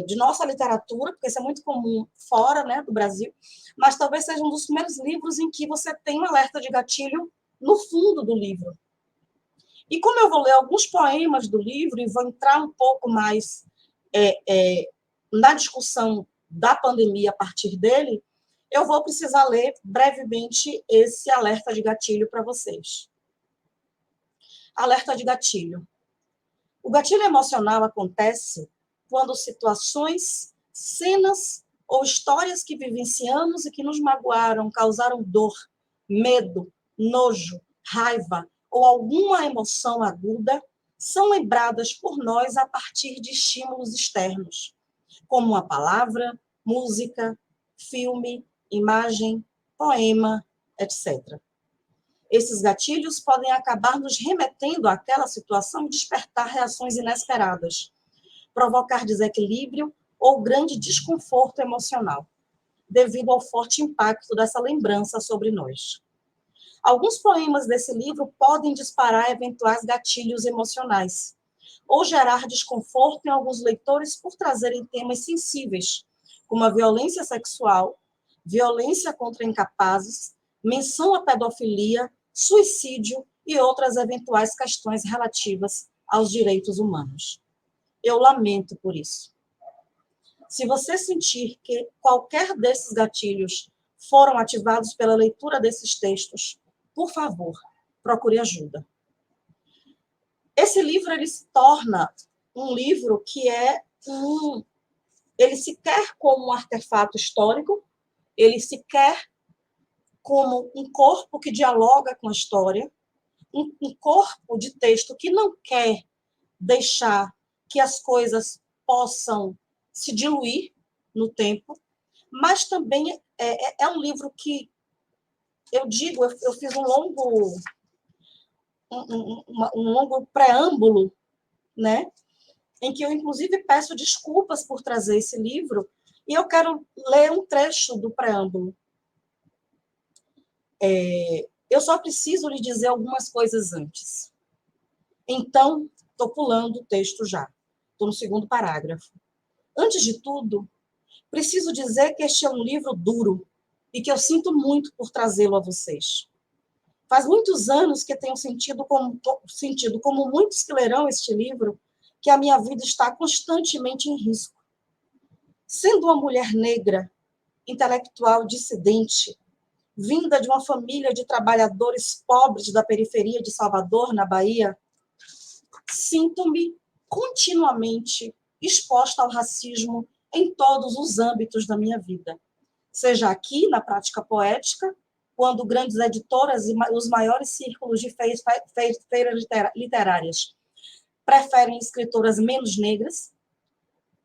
de nossa literatura, porque isso é muito comum fora, né, do Brasil, mas talvez seja um dos primeiros livros em que você tem um alerta de gatilho no fundo do livro. E como eu vou ler alguns poemas do livro e vou entrar um pouco mais na discussão da pandemia a partir dele, eu vou precisar ler brevemente esse alerta de gatilho para vocês. Alerta de gatilho. O gatilho emocional acontece quando situações, cenas ou histórias que vivenciamos e que nos magoaram, causaram dor, medo, nojo, raiva ou alguma emoção aguda são lembradas por nós a partir de estímulos externos, como uma palavra, música, filme, imagem, poema, etc. Esses gatilhos podem acabar nos remetendo àquela situação e despertar reações inesperadas, provocar desequilíbrio ou grande desconforto emocional, devido ao forte impacto dessa lembrança sobre nós. Alguns poemas desse livro podem disparar eventuais gatilhos emocionais, ou gerar desconforto em alguns leitores por trazerem temas sensíveis, como a violência sexual, violência contra incapazes, menção à pedofilia, suicídio e outras eventuais questões relativas aos direitos humanos. Eu lamento por isso. Se você sentir que qualquer desses gatilhos foram ativados pela leitura desses textos, por favor, procure ajuda. Esse livro ele se torna um livro que ele se quer como um artefato histórico, ele se quer como um corpo que dialoga com a história, um corpo de texto que não quer deixar que as coisas possam se diluir no tempo, mas também é um livro que, eu fiz um longo preâmbulo, né, em que eu, inclusive, peço desculpas por trazer esse livro, e eu quero ler um trecho do preâmbulo. Eu só preciso lhe dizer algumas coisas antes. Então, estou pulando o texto já. Estou no segundo parágrafo. Antes de tudo, preciso dizer que este é um livro duro e que eu sinto muito por trazê-lo a vocês. Faz muitos anos que tenho sentido como muitos que lerão este livro, que a minha vida está constantemente em risco. Sendo uma mulher negra, intelectual dissidente, vinda de uma família de trabalhadores pobres da periferia de Salvador, na Bahia, sinto-me continuamente exposta ao racismo em todos os âmbitos da minha vida. Seja aqui, na prática poética, quando grandes editoras e os maiores círculos de feiras literárias preferem escritoras menos negras,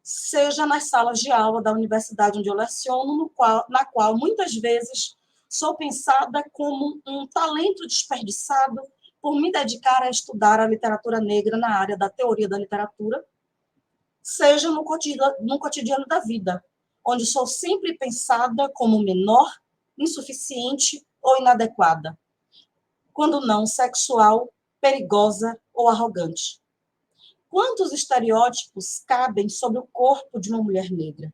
seja nas salas de aula da universidade onde eu leciono, na qual muitas vezes sou pensada como um talento desperdiçado por me dedicar a estudar a literatura negra na área da teoria da literatura, seja no cotidiano da vida, onde sou sempre pensada como menor, insuficiente ou inadequada, quando não sexual, perigosa ou arrogante. Quantos estereótipos cabem sobre o corpo de uma mulher negra?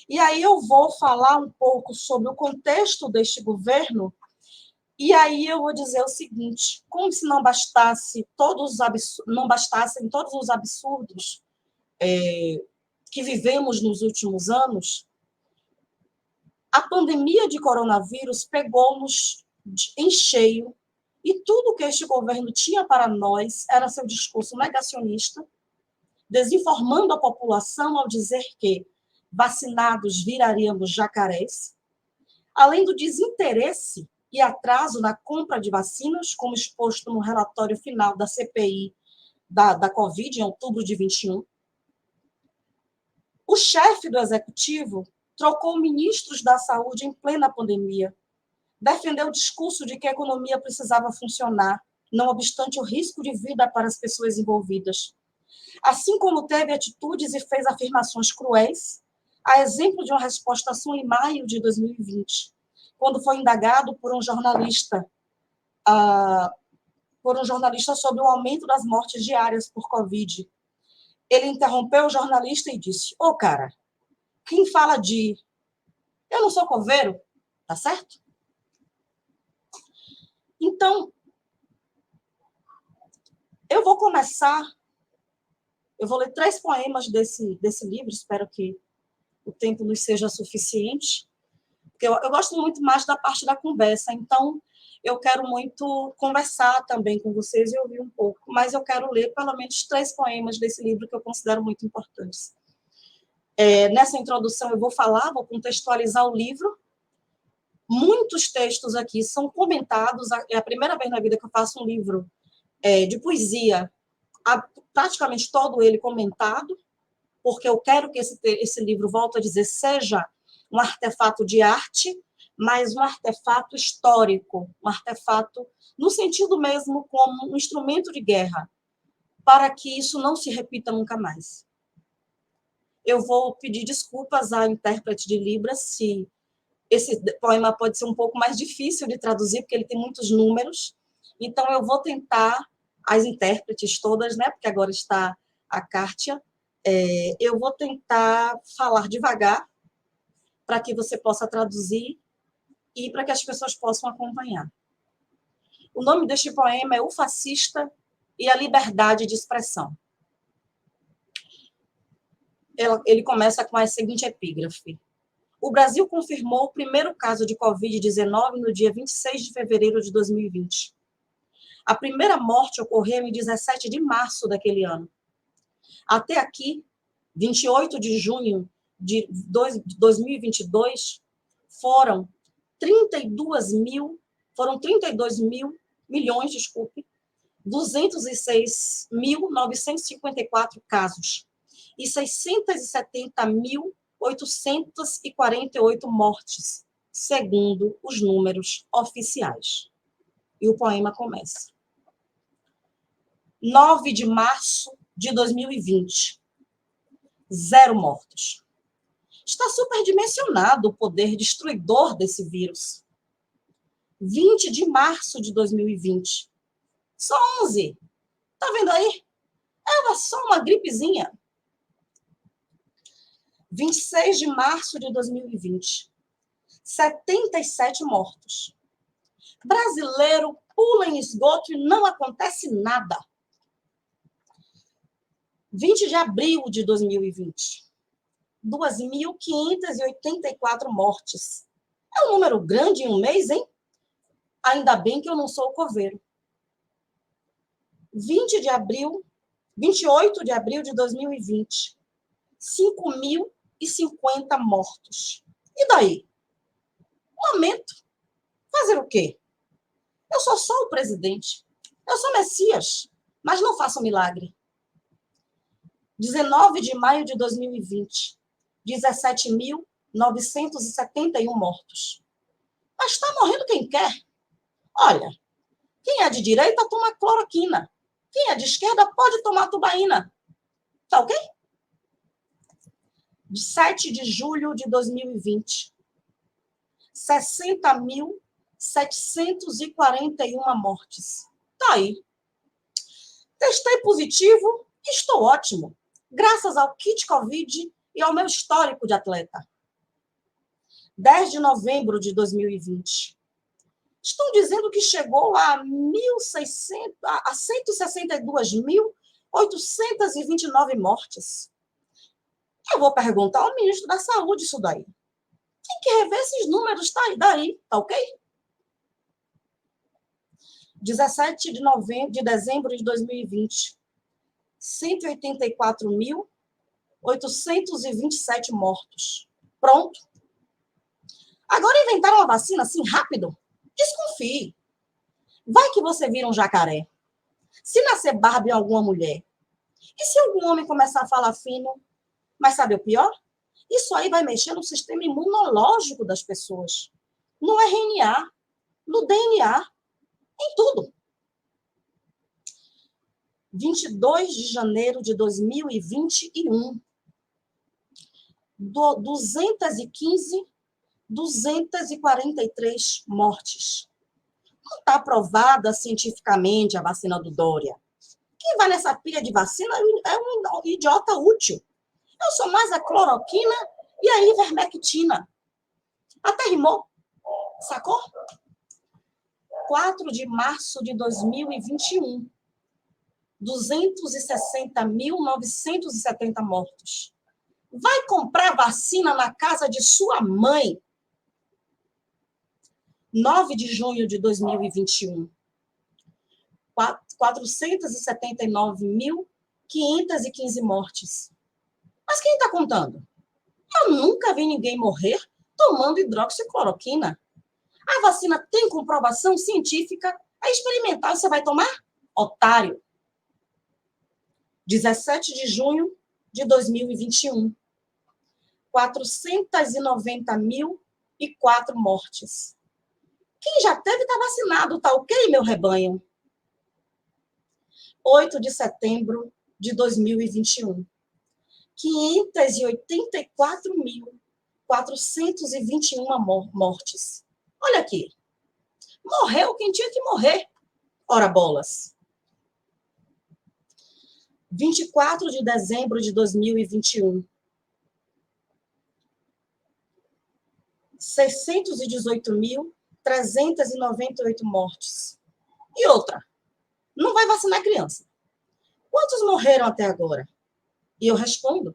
E aí eu vou falar um pouco sobre o contexto deste governo, e aí eu vou dizer o seguinte, como se não bastassem todos os absurdos que vivemos nos últimos anos, a pandemia de coronavírus pegou-nos em cheio, e tudo que este governo tinha para nós era seu discurso negacionista, desinformando a população ao dizer que vacinados viraríamos jacarés, além do desinteresse e atraso na compra de vacinas, como exposto no relatório final da CPI da Covid, em outubro de 21. O chefe do executivo trocou ministros da saúde em plena pandemia, defendeu o discurso de que a economia precisava funcionar, não obstante o risco de vida para as pessoas envolvidas. Assim como teve atitudes e fez afirmações cruéis, a exemplo de uma resposta sua em maio de 2020, quando foi indagado por um jornalista sobre o aumento das mortes diárias por Covid. Ele interrompeu o jornalista e disse: "Ô, cara, quem fala de... Eu não sou coveiro, tá certo?" Então, eu vou ler 3 poemas desse livro, espero que o tempo nos seja suficiente, porque eu gosto muito mais da parte da conversa, então eu quero muito conversar também com vocês e ouvir um pouco, mas eu quero ler pelo menos 3 poemas desse livro que eu considero muito importantes. Nessa introdução eu vou contextualizar o livro. Muitos textos aqui são comentados, é a primeira vez na vida que eu faço um livro de poesia, praticamente todo ele comentado, porque eu quero que esse livro, volto a dizer, seja um artefato de arte, mas um artefato histórico, um artefato no sentido mesmo como um instrumento de guerra, para que isso não se repita nunca mais. Eu vou pedir desculpas à intérprete de Libras se esse poema pode ser um pouco mais difícil de traduzir, porque ele tem muitos números. Então, eu vou tentar, as intérpretes todas, né, porque agora está a Kátia, eu vou tentar falar devagar, para que você possa traduzir e para que as pessoas possam acompanhar. O nome deste poema é O Fascista e a Liberdade de Expressão. Ele começa com a seguinte epígrafe. O Brasil confirmou o primeiro caso de Covid-19 no dia 26 de fevereiro de 2020. A primeira morte ocorreu em 17 de março daquele ano. Até aqui, 28 de junho de 2022, foram 32 milhões, 206.954 casos e 670.848 mortes, segundo os números oficiais. E o poema começa. 9 de março de 2020. 0 mortos. Está superdimensionado o poder destruidor desse vírus. 20 de março de 2020. Só 11. Tá vendo aí? Era só uma gripezinha. 26 de março de 2020. 77 mortos. Brasileiro pula em esgoto e não acontece nada. 20 de abril de 2020. 2.584 mortes. É um número grande em um mês, hein? Ainda bem que eu não sou coveiro. 28 de abril de 2020. 5.050 mortos. E daí? Lamento. Fazer o quê? Eu sou só o presidente. Eu sou Messias, mas não faço milagre. 19 de maio de 2020. 17.971 mortos. Mas está morrendo quem quer. Olha, quem é de direita toma cloroquina. Quem é de esquerda pode tomar tubaína. Tá ok? 7 de julho de 2020. 60.741 mortes. Tá aí. Testei positivo, estou ótimo. Graças ao kit Covid e ao meu histórico de atleta. 10 de novembro de 2020. Estão dizendo que chegou a 162.829 mortes. Eu vou perguntar ao ministro da Saúde isso daí. Tem que rever esses números, tá ok? 17 de dezembro de 2020. 184.827 mortos. Pronto. Agora inventaram uma vacina assim rápido? Desconfie. Vai que você vira um jacaré. Se nascer barba em alguma mulher. E se algum homem começar a falar fino? Mas sabe o pior? Isso aí vai mexer no sistema imunológico das pessoas. No RNA, no DNA, em tudo. 22 de janeiro de 2021. 243 mortes. Não está aprovada cientificamente a vacina do Dória. Quem vai nessa pilha de vacina é um idiota útil. Eu sou mais a cloroquina e a ivermectina. Até rimou. Sacou? 4 de março de 2021. 260.970 mortos. Vai comprar vacina na casa de sua mãe. 9 de junho de 2021. 479.515 mortes. Mas quem está contando? Eu nunca vi ninguém morrer tomando hidroxicloroquina. A vacina tem comprovação científica. É experimental. Você vai tomar? Otário. 17 de junho de 2021. 490.000 1.194 mortes. Quem já teve está vacinado, tá ok, meu rebanho? 8 de setembro de 2021. 584.421 mortes. Olha aqui. Morreu quem tinha que morrer. Ora bolas. 24 de dezembro de 2021. 618.398 mortes. E outra, não vai vacinar criança. Quantos morreram até agora? E eu respondo,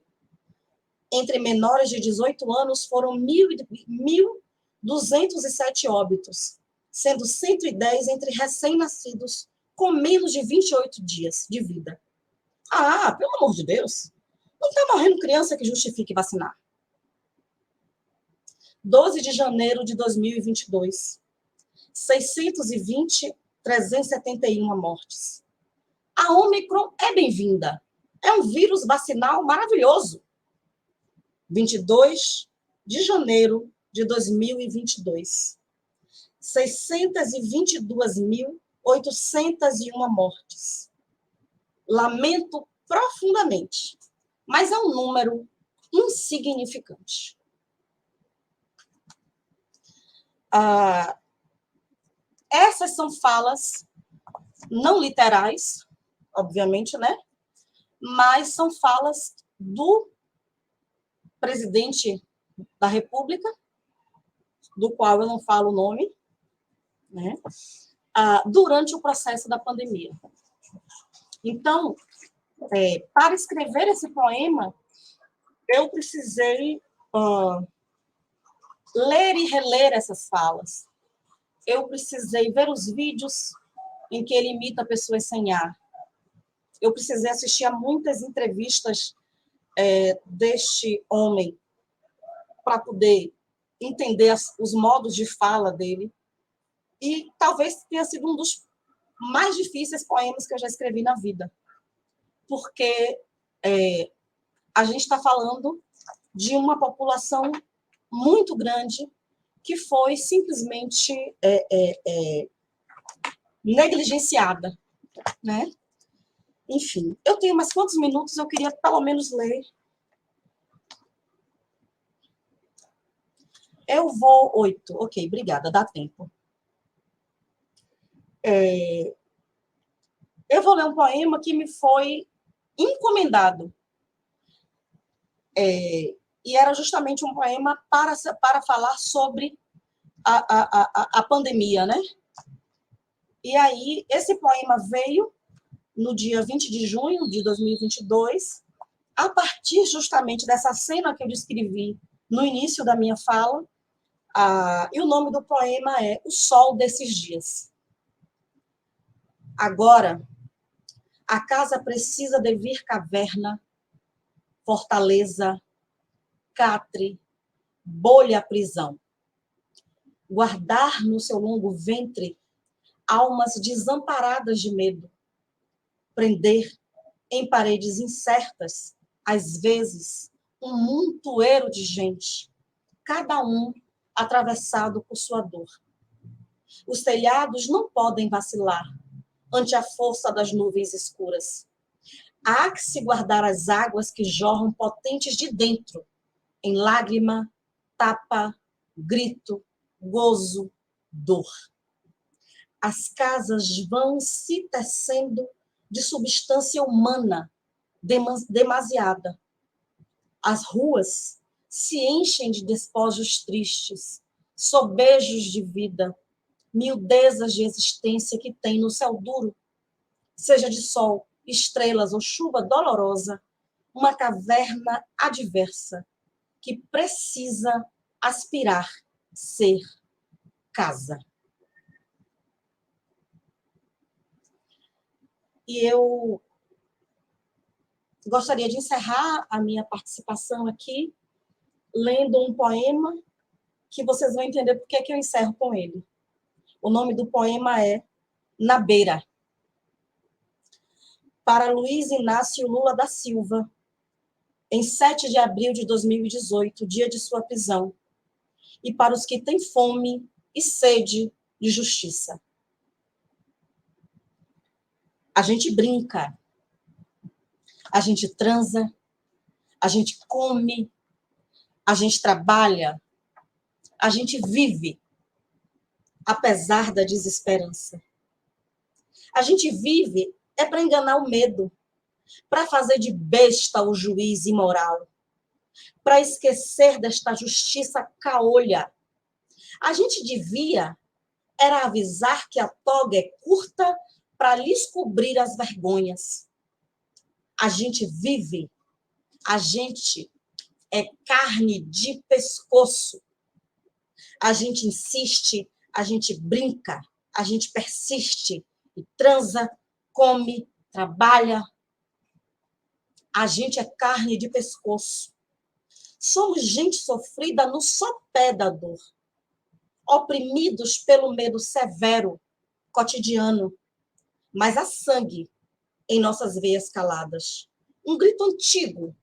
entre menores de 18 anos foram 1.207 óbitos, sendo 110 entre recém-nascidos com menos de 28 dias de vida. Ah, pelo amor de Deus, não está morrendo criança que justifique vacinar. 12 de janeiro de 2022, 620.371 mortes. A Ômicron é bem-vinda. É um vírus vacinal maravilhoso. 22 de janeiro de 2022, 622.801 mortes. Lamento profundamente, mas é um número insignificante. Essas são falas não literais, obviamente, né? Mas são falas do presidente da República, do qual eu não falo o nome, né? Durante o processo da pandemia. Então, para escrever esse poema, eu precisei ler e reler essas falas. Eu precisei ver os vídeos em que ele imita pessoas sem ar. Eu precisei assistir a muitas entrevistas deste homem para poder entender os modos de fala dele. E talvez tenha sido um dos mais difíceis poemas que eu já escrevi na vida. Porque a gente está falando de uma população muito grande que foi simplesmente negligenciada, né? Enfim, eu tenho mais quantos minutos? Eu queria pelo menos ler. Eu vou 8. Ok, obrigada, dá tempo. Eu vou ler um poema que me foi encomendado. E era justamente um poema para falar sobre a pandemia, né? E aí, esse poema veio no dia 20 de junho de 2022, a partir justamente dessa cena que eu descrevi no início da minha fala, e o nome do poema é O Sol desses Dias. Agora, a casa precisa de vir caverna, fortaleza, catre, bolha prisão. Guardar no seu longo ventre almas desamparadas de medo. Prender em paredes incertas, às vezes, um montoeiro de gente, cada um atravessado por sua dor. Os telhados não podem vacilar ante a força das nuvens escuras. Há que se guardar as águas que jorram potentes de dentro, em lágrima, tapa, grito, gozo, dor. As casas vão se tecendo de substância humana demasiada. As ruas se enchem de despojos tristes, sobejos de vida, miudezas de existência que tem no céu duro, seja de sol, estrelas ou chuva dolorosa, uma caverna adversa que precisa aspirar ser casa. E eu gostaria de encerrar a minha participação aqui lendo um poema que vocês vão entender por que eu encerro com ele. O nome do poema é Na Beira. Para Luiz Inácio Lula da Silva, em 7 de abril de 2018, dia de sua prisão, e para os que têm fome e sede de justiça. A gente brinca, a gente transa, a gente come, a gente trabalha, a gente vive, apesar da desesperança. A gente vive é para enganar o medo, para fazer de besta o juiz imoral, para esquecer desta justiça caolha. A gente devia era avisar que a toga é curta para lhes cobrir as vergonhas. A gente vive, a gente é carne de pescoço. A gente insiste, a gente brinca, a gente persiste e transa, come, trabalha. A gente é carne de pescoço. Somos gente sofrida no sopé da dor, oprimidos pelo medo severo, cotidiano, mas há sangue em nossas veias caladas. Um grito antigo,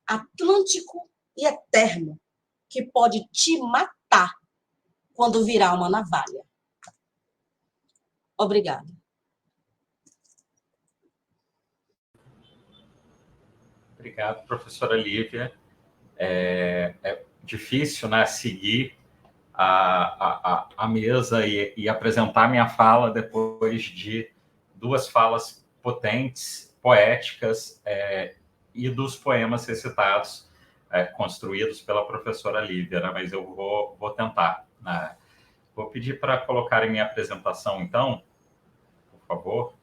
atlântico e eterno, que pode te matar quando virar uma navalha. Obrigada. Obrigado, professora Lívia. É difícil, né, seguir a mesa e apresentar minha fala depois de duas falas potentes, poéticas, e dos poemas recitados, construídos pela professora Lívia, né? Mas eu vou tentar, né? Vou pedir para colocar em minha apresentação, então, por favor.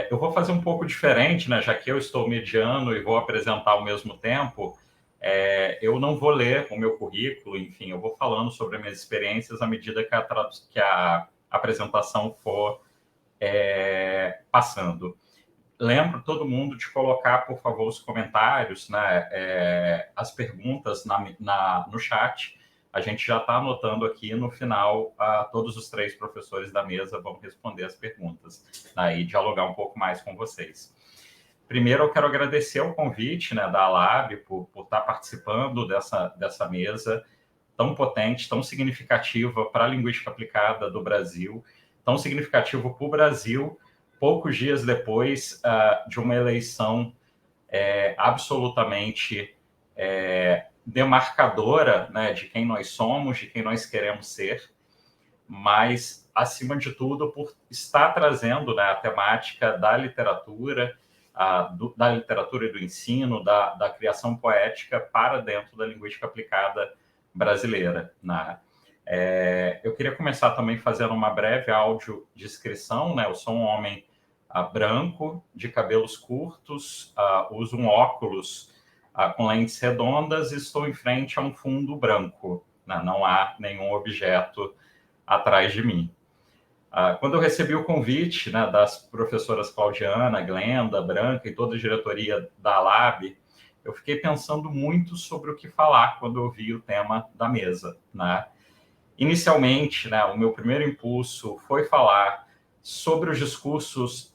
Eu vou fazer um pouco diferente, né? Já que eu estou mediando e vou apresentar ao mesmo tempo, eu não vou ler o meu currículo, enfim, eu vou falando sobre as minhas experiências à medida que a apresentação for passando. Lembro todo mundo de colocar, por favor, os comentários, né, as perguntas no chat. A gente já está anotando aqui, no final, todos os três professores da mesa vão responder as perguntas, né, e dialogar um pouco mais com vocês. Primeiro, eu quero agradecer o convite, né, da Alab por estar participando dessa mesa tão potente, tão significativa para a linguística aplicada do Brasil, tão significativo para o Brasil, poucos dias depois de uma eleição absolutamente demarcadora, né, de quem nós somos, de quem nós queremos ser, mas, acima de tudo, por estar trazendo, né, a temática da literatura, da literatura e do ensino, da criação poética para dentro da linguística aplicada brasileira, né? Eu queria começar também fazendo uma breve audiodescrição, né? Eu sou um homem branco, de cabelos curtos, uso um óculos com lentes redondas e estou em frente a um fundo branco, né? Não há nenhum objeto atrás de mim. Quando eu recebi o convite, né, das professoras Claudiana, Glenda, Branca e toda a diretoria da Alab, eu fiquei pensando muito sobre o que falar quando eu vi o tema da mesa, né? Inicialmente, né, o meu primeiro impulso foi falar sobre os discursos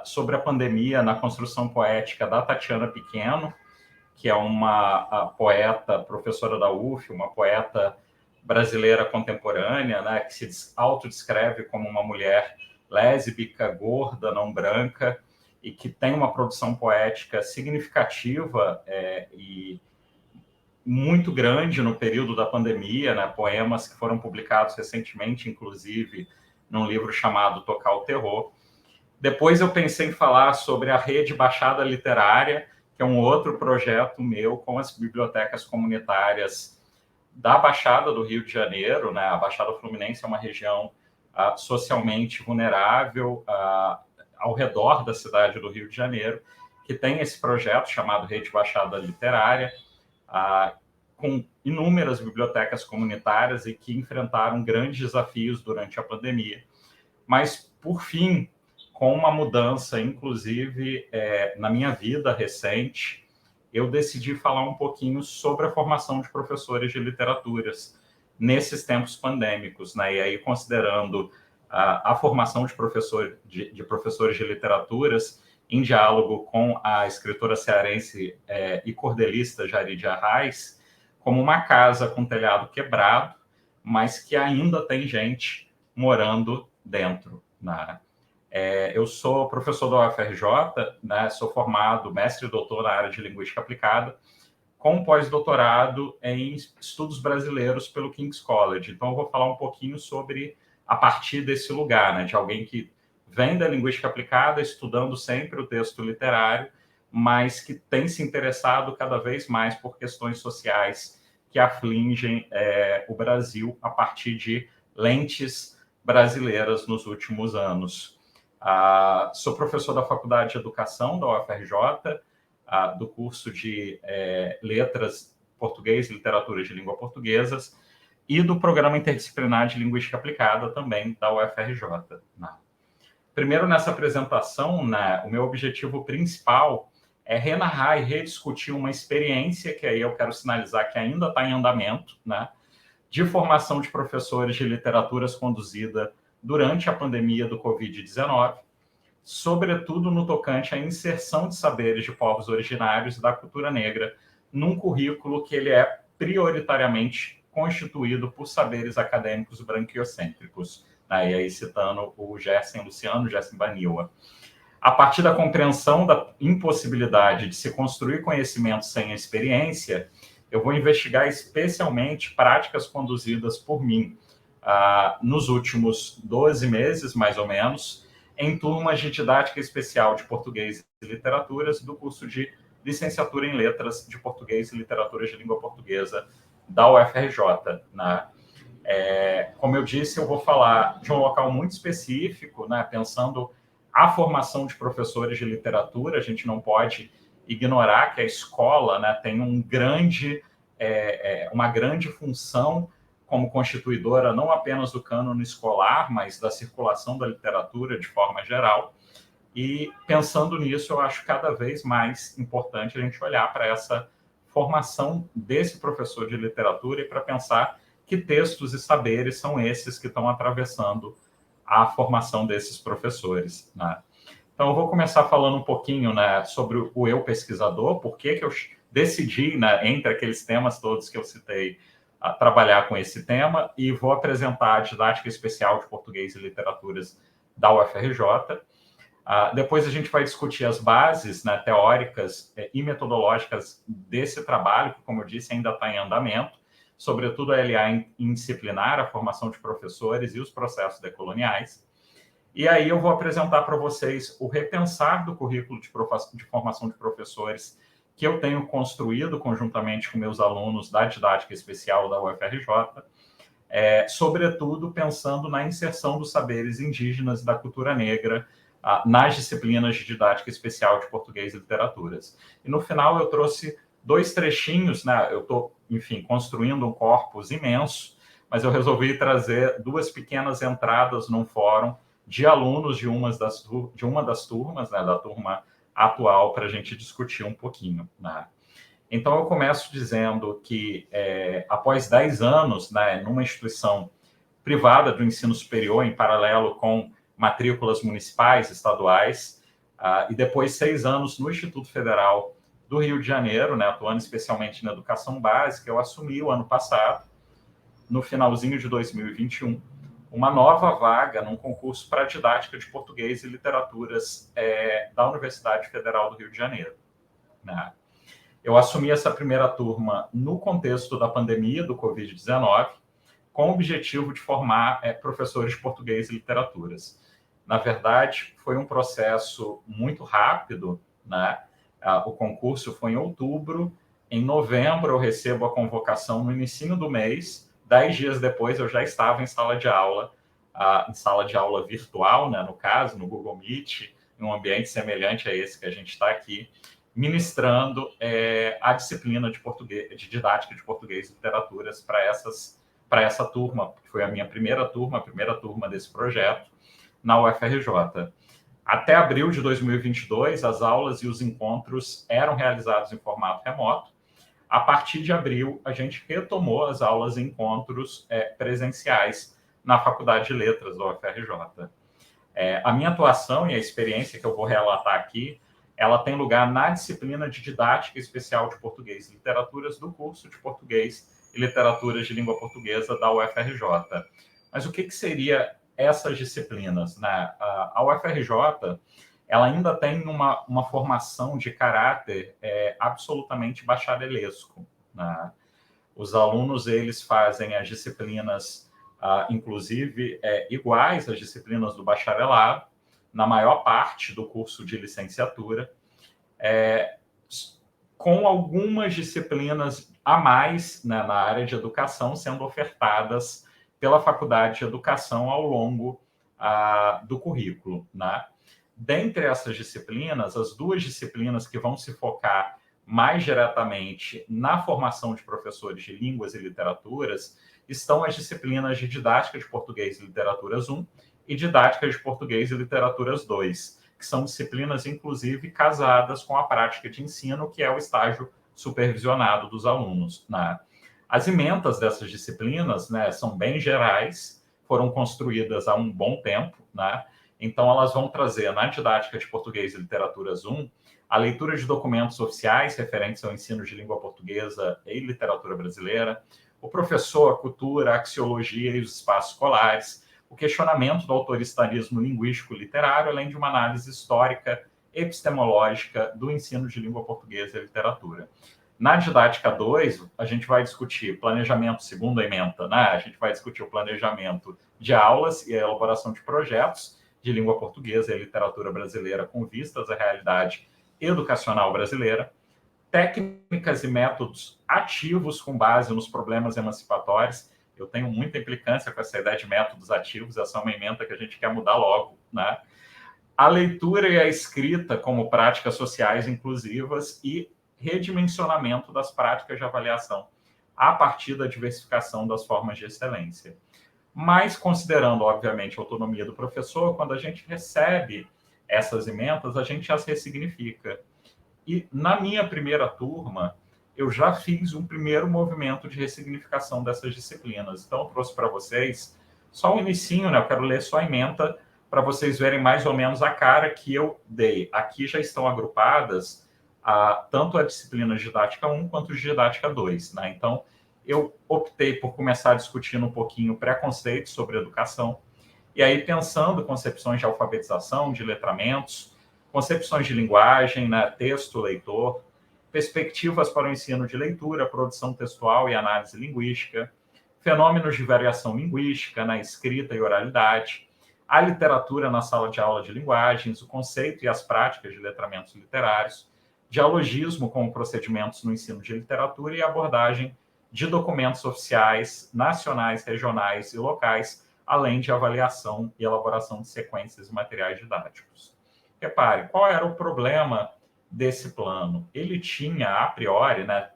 sobre a pandemia na construção poética da Tatiana Pequeno, que é uma poeta, professora da UF, uma poeta brasileira contemporânea, né, que se autodescreve como uma mulher lésbica, gorda, não branca, e que tem uma produção poética significativa e muito grande no período da pandemia, né, poemas que foram publicados recentemente, inclusive, num livro chamado Tocar o Terror. Depois eu pensei em falar sobre a Rede Baixada Literária, que é um outro projeto meu com as bibliotecas comunitárias da Baixada do Rio de Janeiro, né? A Baixada Fluminense é uma região socialmente vulnerável ao redor da cidade do Rio de Janeiro, que tem esse projeto chamado Rede Baixada Literária, com inúmeras bibliotecas comunitárias e que enfrentaram grandes desafios durante a pandemia. Mas, por fim, com uma mudança, inclusive, na minha vida recente, eu decidi falar um pouquinho sobre a formação de professores de literaturas nesses tempos pandêmicos, né? E aí, considerando a formação de professores de literaturas em diálogo com a escritora cearense e cordelista Jari de Arraes, como uma casa com telhado quebrado, mas que ainda tem gente morando dentro, né? Eu sou professor da UFRJ, né? Sou formado, mestre e doutor na área de linguística aplicada, com pós-doutorado em estudos brasileiros pelo King's College. Então, eu vou falar um pouquinho sobre, a partir desse lugar, né? De alguém que vem da linguística aplicada, estudando sempre o texto literário, mas que tem se interessado cada vez mais por questões sociais que afligem o Brasil a partir de lentes brasileiras nos últimos anos. Sou professor da Faculdade de Educação da UFRJ, do curso de Letras, Português e Literatura de Língua Portuguesas, e do Programa Interdisciplinar de Linguística Aplicada, também da UFRJ. Né? Primeiro, nessa apresentação, né, o meu objetivo principal é renarrar e rediscutir uma experiência que aí eu quero sinalizar que ainda está em andamento, né, de formação de professores de literaturas conduzida durante a pandemia do Covid-19, sobretudo no tocante à inserção de saberes de povos originários e da cultura negra num currículo que ele é prioritariamente constituído por saberes acadêmicos branquiocêntricos. E aí citando o Gerson Luciano, Gerson Baniwa. A partir da compreensão da impossibilidade de se construir conhecimento sem experiência, eu vou investigar especialmente práticas conduzidas por mim nos últimos 12 meses, mais ou menos, em turmas de didática especial de português e literaturas do curso de licenciatura em letras de português e literaturas de língua portuguesa da UFRJ. Né? Como eu disse, eu vou falar de um local muito específico, né? Pensando a formação de professores de literatura, a gente não pode ignorar que a escola, né, tem uma grande função como constituidora não apenas do cânone escolar, mas da circulação da literatura de forma geral. E pensando nisso, eu acho cada vez mais importante a gente olhar para essa formação desse professor de literatura e para pensar que textos e saberes são esses que estão atravessando a formação desses professores. Né? Então, eu vou começar falando um pouquinho, né, sobre o eu pesquisador, por que eu decidi, né, entre aqueles temas todos que eu citei, trabalhar com esse tema, e vou apresentar a didática especial de português e literaturas da UFRJ. Depois a gente vai discutir as bases, né, teóricas e metodológicas desse trabalho, que, como eu disse, ainda está em andamento, sobretudo a LA indisciplinar, a formação de professores e os processos decoloniais. E aí eu vou apresentar para vocês o repensar do currículo de formação de professores que eu tenho construído conjuntamente com meus alunos da didática especial da UFRJ, sobretudo pensando na inserção dos saberes indígenas e da cultura negra nas disciplinas de didática especial de português e literaturas. E no final eu trouxe 2 trechinhos, né? Eu estou, enfim, construindo um corpus imenso, mas eu resolvi trazer 2 pequenas entradas num fórum de alunos de uma das turmas, né, da turma atual, para a gente discutir um pouquinho. Né? Então, eu começo dizendo que, após 10 anos, né, numa instituição privada do ensino superior, em paralelo com matrículas municipais, estaduais, e depois 6 anos no Instituto Federal do Rio de Janeiro, né, atuando especialmente na educação básica, eu assumi o ano passado, no finalzinho de 2021, uma nova vaga num concurso para didática de português e literaturas da Universidade Federal do Rio de Janeiro. Né? Eu assumi essa primeira turma no contexto da pandemia do Covid-19, com o objetivo de formar professores de português e literaturas. Na verdade, foi um processo muito rápido, né? O concurso foi em outubro, em novembro eu recebo a convocação no início do mês, 10 dias depois eu já estava em sala de aula virtual, né, no caso, no Google Meet, em um ambiente semelhante a esse que a gente está aqui, ministrando a disciplina de didática de português e literaturas para essa turma, que foi a minha primeira turma desse projeto, na UFRJ. Até abril de 2022, as aulas e os encontros eram realizados em formato remoto. A partir de abril, a gente retomou as aulas e encontros presenciais na Faculdade de Letras da UFRJ. A minha atuação e a experiência que eu vou relatar aqui, ela tem lugar na disciplina de didática especial de português e literaturas do curso de português e Literaturas de Língua Portuguesa da UFRJ. Mas o que seria essas disciplinas, né? A UFRJ, ela ainda tem uma formação de caráter absolutamente bacharelesco, né? Os alunos, eles fazem as disciplinas, inclusive, iguais às disciplinas do bacharelado, na maior parte do curso de licenciatura, com algumas disciplinas a mais, né, na área de educação sendo ofertadas pela Faculdade de Educação ao longo do currículo, né? Dentre essas disciplinas, as duas disciplinas que vão se focar mais diretamente na formação de professores de línguas e literaturas estão as disciplinas de Didática de Português e Literaturas 1 e Didática de Português e Literaturas 2, que são disciplinas, inclusive, casadas com a prática de ensino, que é o estágio supervisionado dos alunos, né? As ementas dessas disciplinas, né, são bem gerais, foram construídas há um bom tempo, né? Então, elas vão trazer, na Didática de Português e Literaturas 1, a leitura de documentos oficiais referentes ao ensino de língua portuguesa e literatura brasileira, o professor, a cultura, a axiologia e os espaços escolares, o questionamento do autoritarismo linguístico literário, além de uma análise histórica epistemológica do ensino de língua portuguesa e literatura. Na Didática 2, a gente vai discutir planejamento, segundo a ementa, né? A gente vai discutir o planejamento de aulas e a elaboração de projetos de língua portuguesa e literatura brasileira com vistas à realidade educacional brasileira, técnicas e métodos ativos com base nos problemas emancipatórios. Eu tenho muita implicância com essa ideia de métodos ativos, essa é uma ementa que a gente quer mudar logo, né? A leitura e a escrita como práticas sociais inclusivas e redimensionamento das práticas de avaliação a partir da diversificação das formas de excelência. Mas, considerando, obviamente, a autonomia do professor, quando a gente recebe essas ementas, a gente as ressignifica. E, na minha primeira turma, eu já fiz um primeiro movimento de ressignificação dessas disciplinas. Então, eu trouxe para vocês só um inicinho, né? Eu quero ler só a ementa para vocês verem mais ou menos a cara que eu dei. Aqui já estão agrupadas tanto a disciplina Didática 1 quanto a Didática 2, né? Então, eu optei por começar discutindo um pouquinho preconceitos sobre educação, e aí pensando concepções de alfabetização, de letramentos, concepções de linguagem, né, texto, leitor, perspectivas para o ensino de leitura, produção textual e análise linguística, fenômenos de variação linguística na escrita e oralidade, a literatura na sala de aula de linguagens, o conceito e as práticas de letramentos literários, dialogismo com procedimentos no ensino de literatura e abordagem de documentos oficiais, nacionais, regionais e locais, além de avaliação e elaboração de sequências e materiais didáticos. Repare, qual era o problema desse plano? Ele tinha, a priori, né,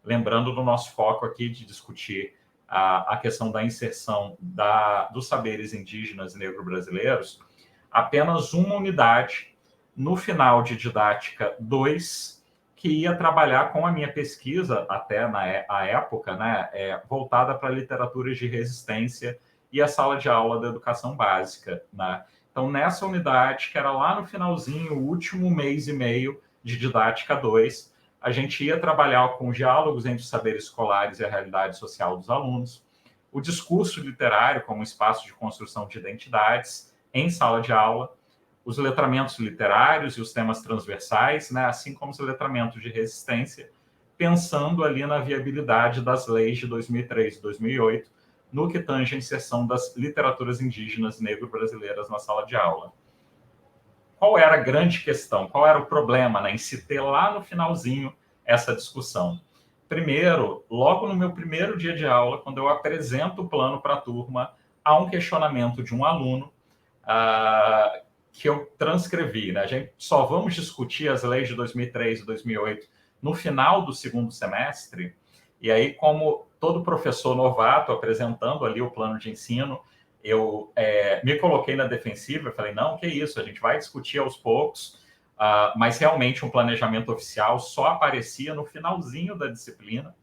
lembrando do nosso foco aqui de discutir a questão da inserção dos saberes indígenas e negro-brasileiros, apenas uma unidade no final de Didática 2, que ia trabalhar com a minha pesquisa, até a época, né, voltada para literaturas de resistência e a sala de aula da educação básica, né? Então, nessa unidade, que era lá no finalzinho, o último mês e meio de Didática 2, a gente ia trabalhar com diálogos entre os saberes escolares e a realidade social dos alunos, o discurso literário como espaço de construção de identidades em sala de aula, os letramentos literários e os temas transversais, né, assim como os letramentos de resistência, pensando ali na viabilidade das leis de 2003 e 2008, no que tange a inserção das literaturas indígenas negro-brasileiras na sala de aula. Qual era a grande questão? Qual era o problema, né, em se ter lá no finalzinho essa discussão? Primeiro, logo no meu primeiro dia de aula, quando eu apresento o plano para a turma, há um questionamento de um aluno que eu transcrevi, né? A gente só vamos discutir as leis de 2003 e 2008 no final do segundo semestre, e aí, como todo professor novato apresentando ali o plano de ensino, eu me coloquei na defensiva, falei, não, que isso, a gente vai discutir aos poucos, mas realmente um planejamento oficial só aparecia no finalzinho da disciplina.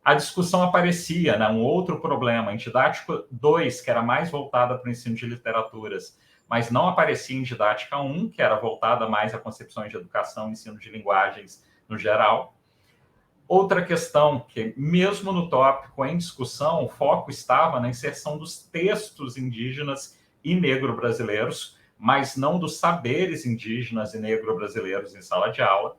A discussão aparecia, né? Um outro problema, em Didática 2, que era mais voltada para o ensino de literaturas, mas não aparecia em Didática 1, que era voltada mais a concepções de educação e ensino de linguagens no geral. Outra questão que, mesmo no tópico em discussão, o foco estava na inserção dos textos indígenas e negro-brasileiros, mas não dos saberes indígenas e negro-brasileiros em sala de aula.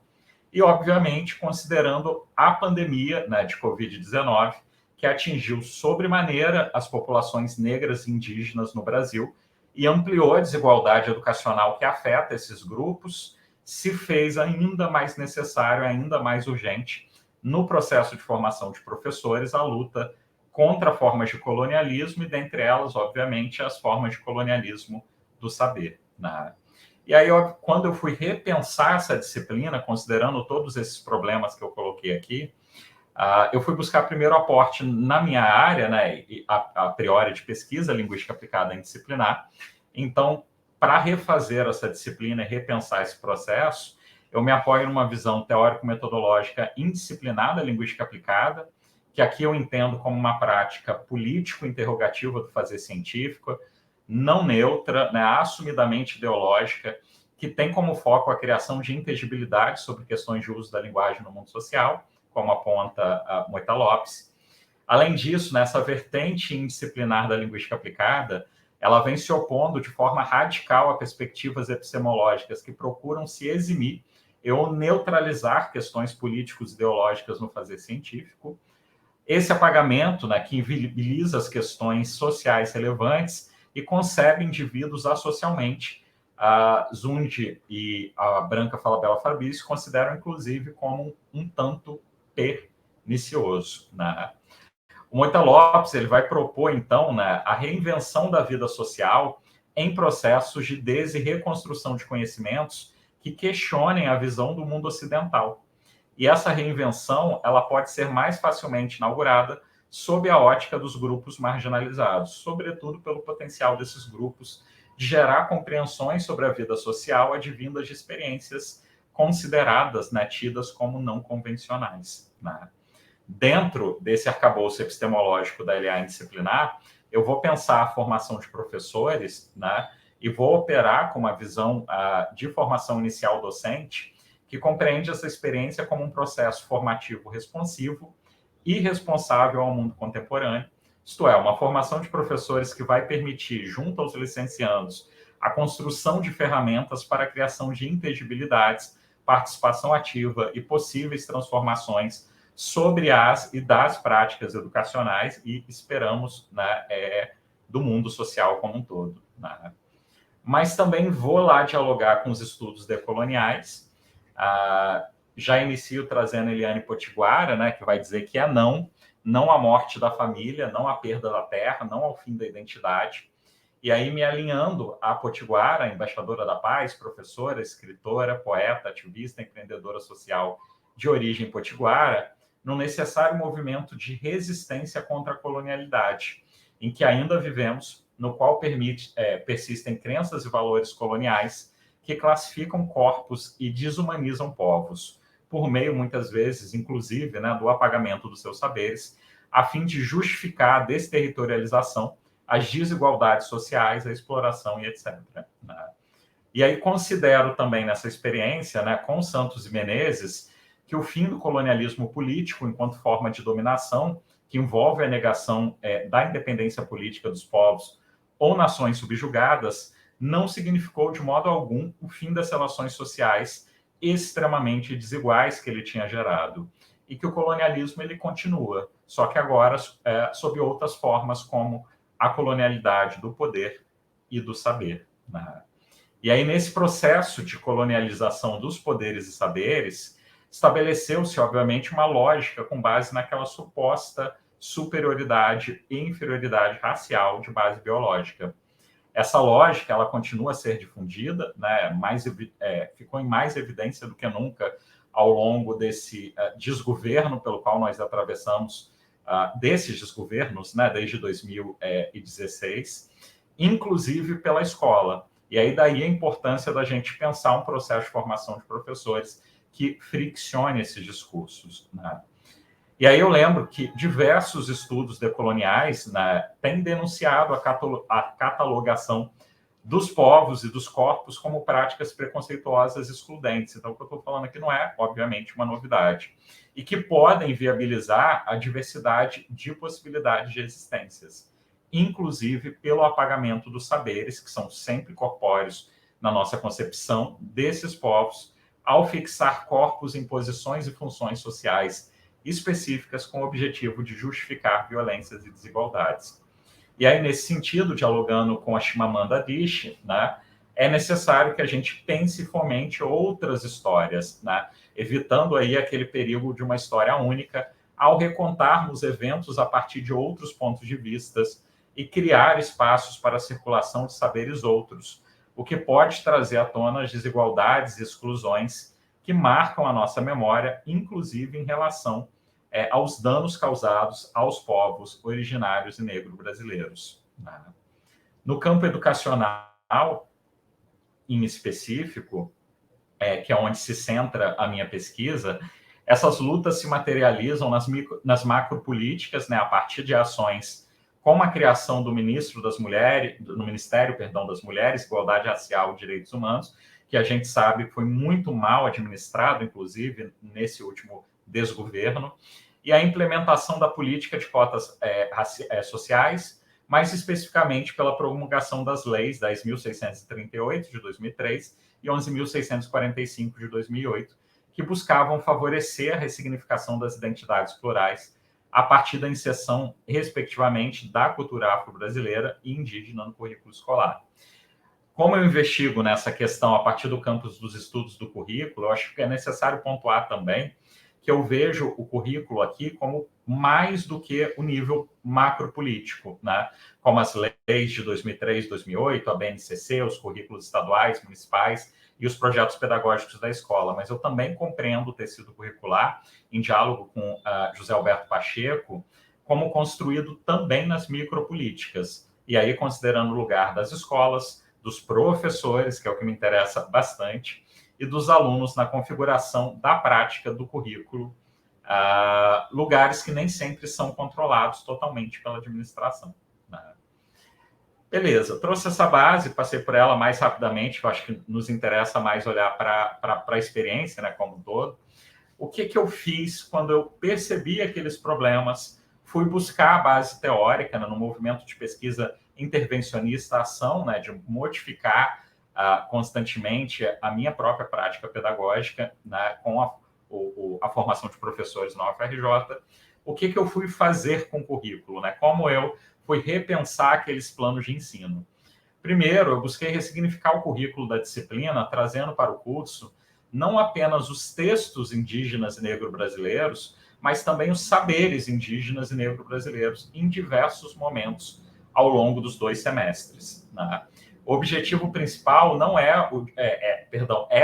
E, obviamente, considerando a pandemia, né, de Covid-19, que atingiu sobremaneira as populações negras e indígenas no Brasil e ampliou a desigualdade educacional que afeta esses grupos, se fez ainda mais necessário, ainda mais urgente, no processo de formação de professores, a luta contra formas de colonialismo e, dentre elas, obviamente, as formas de colonialismo do saber, né? E aí, quando eu fui repensar essa disciplina, considerando todos esses problemas que eu coloquei aqui, eu fui buscar primeiro aporte na minha área, né, a priori de pesquisa linguística aplicada em disciplinar. Então, para refazer essa disciplina e repensar esse processo, eu me apoio numa visão teórico-metodológica indisciplinar da linguística aplicada, que aqui eu entendo como uma prática político-interrogativa do fazer científico, não neutra, né, assumidamente ideológica, que tem como foco a criação de inteligibilidade sobre questões de uso da linguagem no mundo social, como aponta a Moita Lopes. Além disso, nessa vertente indisciplinar da linguística aplicada, ela vem se opondo de forma radical a perspectivas epistemológicas que procuram se eximir ou neutralizar questões políticos ideológicas no fazer científico. Esse apagamento, né, que inviabiliza as questões sociais relevantes e concebe indivíduos asocialmente. A Zund e a Branca Falabella Fabrice consideram, inclusive, como um tanto pernicioso, né? O Moita Lopes ele vai propor, então, né, a reinvenção da vida social em processos de des- e reconstrução de conhecimentos que questionem a visão do mundo ocidental. E essa reinvenção ela pode ser mais facilmente inaugurada sob a ótica dos grupos marginalizados, sobretudo pelo potencial desses grupos de gerar compreensões sobre a vida social advindas de experiências consideradas, né, tidas como não convencionais, né? Dentro desse arcabouço epistemológico da LA indisciplinar, eu vou pensar a formação de professores, né, e vou operar com uma visão de formação inicial docente que compreende essa experiência como um processo formativo responsivo e responsável ao mundo contemporâneo, isto é, uma formação de professores que vai permitir, junto aos licenciandos, a construção de ferramentas para a criação de inteligibilidades, participação ativa e possíveis transformações sobre as e das práticas educacionais e, esperamos, né, do mundo social como um todo, né? Mas também vou lá dialogar com os estudos decoloniais. Já inicio trazendo Eliane Potiguara, né, que vai dizer que é não à morte da família, não à perda da terra, não ao fim da identidade. E aí me alinhando a Potiguara, embaixadora da paz, professora, escritora, poeta, ativista, empreendedora social de origem potiguara, no necessário movimento de resistência contra a colonialidade, em que ainda vivemos, no qual persistem crenças e valores coloniais que classificam corpos e desumanizam povos, por meio, muitas vezes, inclusive, né, do apagamento dos seus saberes, a fim de justificar a desterritorialização, as desigualdades sociais, a exploração e etc. E aí considero também nessa experiência, né, com Santos e Menezes, que o fim do colonialismo político enquanto forma de dominação, que envolve a negação da independência política dos povos ou nações subjugadas, não significou de modo algum o fim das relações sociais extremamente desiguais que ele tinha gerado. E que o colonialismo ele continua, só que agora sob outras formas, como a colonialidade do poder e do saber, né? E aí, nesse processo de colonialização dos poderes e saberes, estabeleceu-se, obviamente, uma lógica com base naquela suposta superioridade e inferioridade racial de base biológica. Essa lógica ela continua a ser difundida, né, ficou em mais evidência do que nunca ao longo desse desgoverno pelo qual nós atravessamos, desses desgovernos, né, desde 2016, inclusive pela escola. E aí daí a importância da gente pensar um processo de formação de professores que friccione esses discursos, né? E aí eu lembro que diversos estudos decoloniais, né, têm denunciado a catalogação dos povos e dos corpos como práticas preconceituosas e excludentes. Então, o que eu estou falando aqui não é, obviamente, uma novidade. E que podem viabilizar a diversidade de possibilidades de existências, inclusive pelo apagamento dos saberes, que são sempre corpóreos na nossa concepção desses povos, ao fixar corpos em posições e funções sociais específicas com o objetivo de justificar violências e desigualdades. E aí, nesse sentido, dialogando com a Chimamanda Adichie, né, é necessário que a gente pense e fomente outras histórias, né, evitando aí aquele perigo de uma história única, ao recontarmos eventos a partir de outros pontos de vista e criar espaços para a circulação de saberes outros, o que pode trazer à tona as desigualdades e exclusões que marcam a nossa memória, inclusive em relação aos danos causados aos povos originários e negro-brasileiros. No campo educacional, em específico, que é onde se centra a minha pesquisa, essas lutas se materializam nas macropolíticas, né, a partir de ações como a criação do Ministério das Mulheres, Igualdade Racial e Direitos Humanos, que a gente sabe foi muito mal administrado, inclusive, nesse último desgoverno, e a implementação da política de cotas sociais, mais especificamente pela promulgação das leis 10.638 de 2003 e 11.645 de 2008, que buscavam favorecer a ressignificação das identidades plurais a partir da inserção, respectivamente, da cultura afro-brasileira e indígena no currículo escolar. Como eu investigo nessa questão a partir do campo dos estudos do currículo, eu acho que é necessário pontuar também que eu vejo o currículo aqui como mais do que o nível macropolítico, né? Como as leis de 2003, 2008, a BNCC, os currículos estaduais, municipais e os projetos pedagógicos da escola. Mas eu também compreendo o tecido curricular, em diálogo com José Alberto Pacheco, como construído também nas micropolíticas. E aí, considerando o lugar das escolas, dos professores, que é o que me interessa bastante, e dos alunos na configuração da prática do currículo, lugares que nem sempre são controlados totalmente pela administração. Né? Beleza, trouxe essa base, passei por ela mais rapidamente, eu acho que nos interessa mais olhar para a experiência, né, como um todo. O que eu fiz quando eu percebi aqueles problemas? Fui buscar a base teórica, né, no movimento de pesquisa intervencionista, ação, né, de modificar constantemente a minha própria prática pedagógica, né, com a formação de professores na UFRJ. O que eu fui fazer com o currículo? Né? Como eu fui repensar aqueles planos de ensino? Primeiro, eu busquei ressignificar o currículo da disciplina, trazendo para o curso não apenas os textos indígenas e negro-brasileiros, mas também os saberes indígenas e negro-brasileiros em diversos momentos ao longo dos 2 semestres. Né? O objetivo principal não é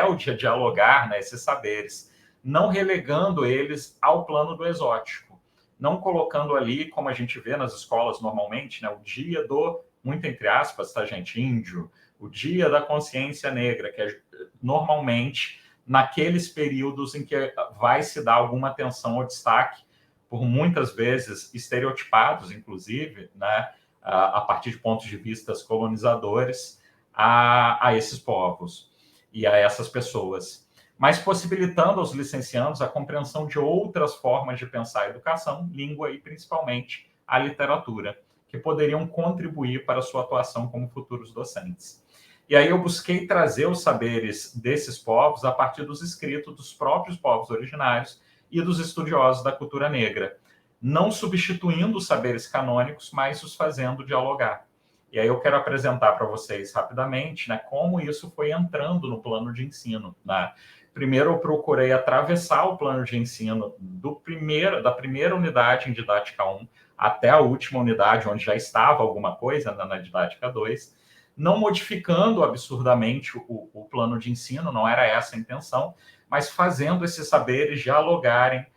o de dialogar, né, esses saberes, não relegando eles ao plano do exótico, não colocando ali, como a gente vê nas escolas normalmente, né, o dia do, muito entre aspas, tá, gente, índio, o dia da consciência negra, que é normalmente naqueles períodos em que vai se dar alguma atenção ou destaque, por muitas vezes estereotipados, inclusive, né, a partir de pontos de vista colonizadores, a esses povos e a essas pessoas, mas possibilitando aos licenciandos a compreensão de outras formas de pensar a educação, língua e, principalmente, a literatura, que poderiam contribuir para a sua atuação como futuros docentes. E aí eu busquei trazer os saberes desses povos a partir dos escritos dos próprios povos originários e dos estudiosos da cultura negra, não substituindo os saberes canônicos, mas os fazendo dialogar. E aí eu quero apresentar para vocês rapidamente, né, como isso foi entrando no plano de ensino. Né? Primeiro eu procurei atravessar o plano de ensino da primeira unidade em didática 1 até a última unidade, onde já estava alguma coisa na didática 2, não modificando absurdamente o plano de ensino, não era essa a intenção, mas fazendo esses saberes dialogarem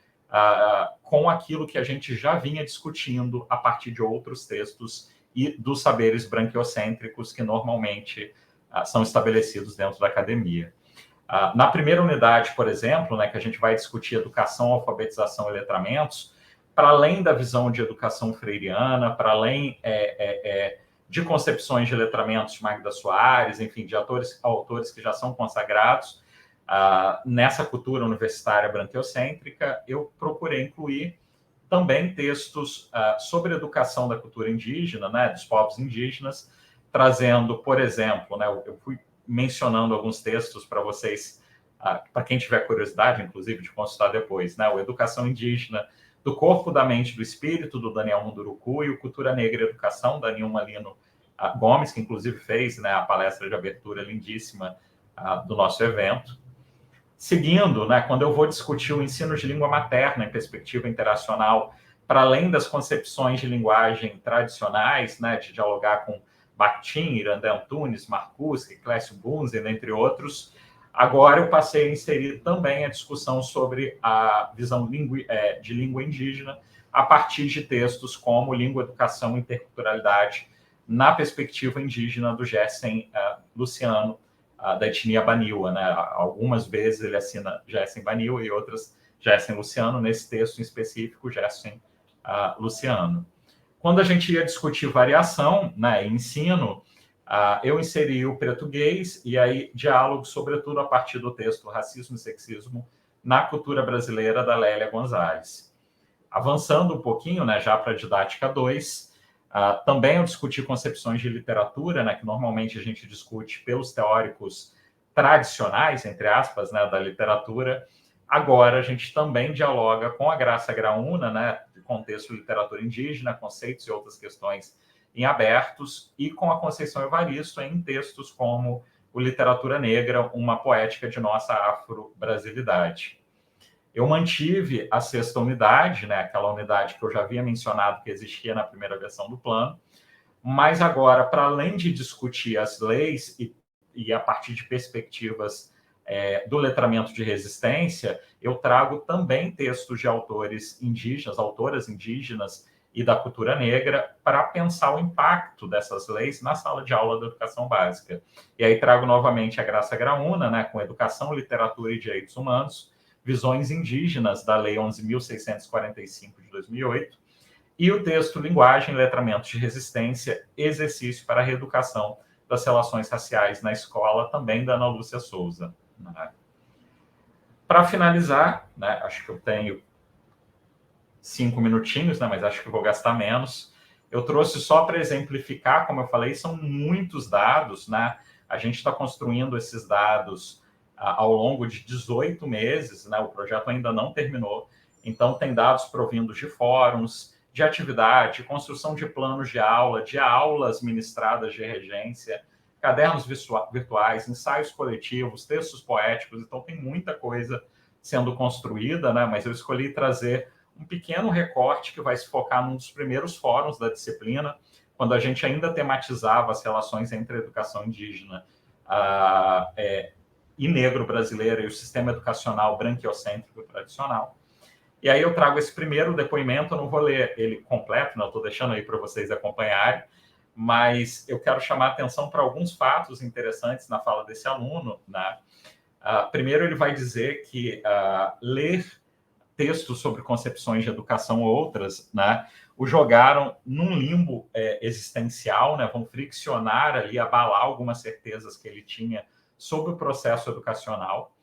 com aquilo que a gente já vinha discutindo a partir de outros textos e dos saberes branquiocêntricos que normalmente são estabelecidos dentro da academia. Na primeira unidade, por exemplo, né, que a gente vai discutir educação, alfabetização e letramentos, para além da visão de educação freiriana, para além de concepções de letramentos de Magda Soares, enfim, de autores que já são consagrados nessa cultura universitária branquiocêntrica. Eu procurei incluir também textos sobre educação da cultura indígena, né, dos povos indígenas, trazendo, por exemplo, né, eu fui mencionando alguns textos para vocês, para quem tiver curiosidade, inclusive, de consultar depois, né, o Educação Indígena do Corpo, da Mente e do Espírito, do Daniel Munduruku, e o Cultura Negra e Educação, da Nilma Lino Gomes, que inclusive fez, né, a palestra de abertura lindíssima do nosso evento. Seguindo, né, quando eu vou discutir o ensino de língua materna em perspectiva interacional, para além das concepções de linguagem tradicionais, né, de dialogar com Bakhtin, Irandé Antunes, Marcuse, Clécio Bunzen, entre outros, agora eu passei a inserir também a discussão sobre a visão de língua indígena a partir de textos como Língua, Educação e Interculturalidade na perspectiva indígena do Gerson Luciano, da etnia Baniwa, né? Algumas vezes ele assina Gerson Baniwa e outras Gerson Luciano, nesse texto em específico, Gerson Luciano. Quando a gente ia discutir variação, né, ensino, eu inseri o português e aí diálogo, sobretudo a partir do texto Racismo e Sexismo na Cultura Brasileira, da Lélia Gonzalez. Avançando um pouquinho, né, já para a didática 2, também eu discuti concepções de literatura, né, que normalmente a gente discute pelos teóricos tradicionais, entre aspas, né, da literatura. Agora a gente também dialoga com a Graça Graúna, né, do contexto de literatura indígena, conceitos e outras questões em abertos, e com a Conceição Evaristo em textos como o Literatura Negra, uma poética de nossa afro-brasilidade. Eu mantive a 6ª unidade, né, aquela unidade que eu já havia mencionado que existia na primeira versão do plano, mas agora, para além de discutir as leis e a partir de perspectivas do letramento de resistência, eu trago também textos de autores indígenas, autoras indígenas e da cultura negra, para pensar o impacto dessas leis na sala de aula da educação básica. E aí trago novamente a Graça Graúna, né, com Educação, Literatura e Direitos Humanos, Visões Indígenas, da Lei 11.645 de 2008, e o texto Linguagem e Letramento de Resistência, Exercício para a Reeducação das Relações Raciais na Escola, também da Ana Lúcia Souza. Para finalizar, né, acho que eu tenho 5 minutinhos, né, mas acho que vou gastar menos. Eu trouxe só para exemplificar, como eu falei, são muitos dados, né? A gente está construindo esses dados ao longo de 18 meses, né? O projeto ainda não terminou, então tem dados provindos de fóruns, de atividade, construção de planos de aula, de aulas ministradas de regência, cadernos virtuais, ensaios coletivos, textos poéticos, então tem muita coisa sendo construída, né? Mas eu escolhi trazer um pequeno recorte que vai se focar num dos primeiros fóruns da disciplina, quando a gente ainda tematizava as relações entre a educação indígena e negro-brasileira e o sistema educacional branquiocêntrico tradicional. E aí eu trago esse primeiro depoimento, eu não vou ler ele completo, não estou deixando aí para vocês acompanharem, mas eu quero chamar a atenção para alguns fatos interessantes na fala desse aluno, né? Primeiro, ele vai dizer que ler textos sobre concepções de educação ou outras, né, o jogaram num limbo existencial, né, vão friccionar ali, abalar algumas certezas que ele tinha sobre o processo educacional.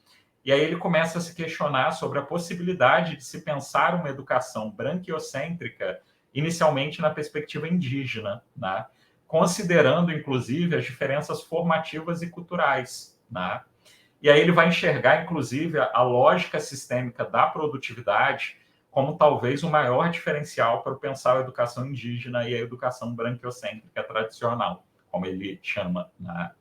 E aí ele começa a se questionar sobre a possibilidade de se pensar uma educação branquiocêntrica, inicialmente na perspectiva indígena, né, considerando, inclusive, as diferenças formativas e culturais, né? E aí ele vai enxergar, inclusive, a lógica sistêmica da produtividade como talvez o maior diferencial para pensar a educação indígena e a educação branquiocêntrica tradicional, como ele chama, né?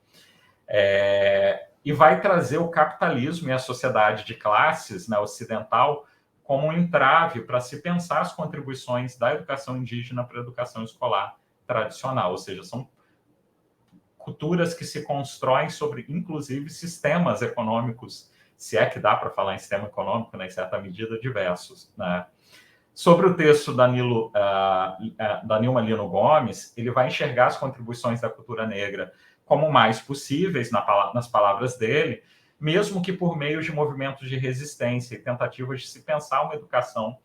E vai trazer o capitalismo e a sociedade de classes, né, ocidental como um entrave para se pensar as contribuições da educação indígena para a educação escolar tradicional, ou seja, são culturas que se constroem sobre, inclusive, sistemas econômicos, se é que dá para falar em sistema econômico, né, em certa medida, diversos, né? Sobre o texto da Nilma Lino Gomes, ele vai enxergar as contribuições da cultura negra como mais possíveis, nas palavras dele, mesmo que por meio de movimentos de resistência e tentativas de se pensar uma educação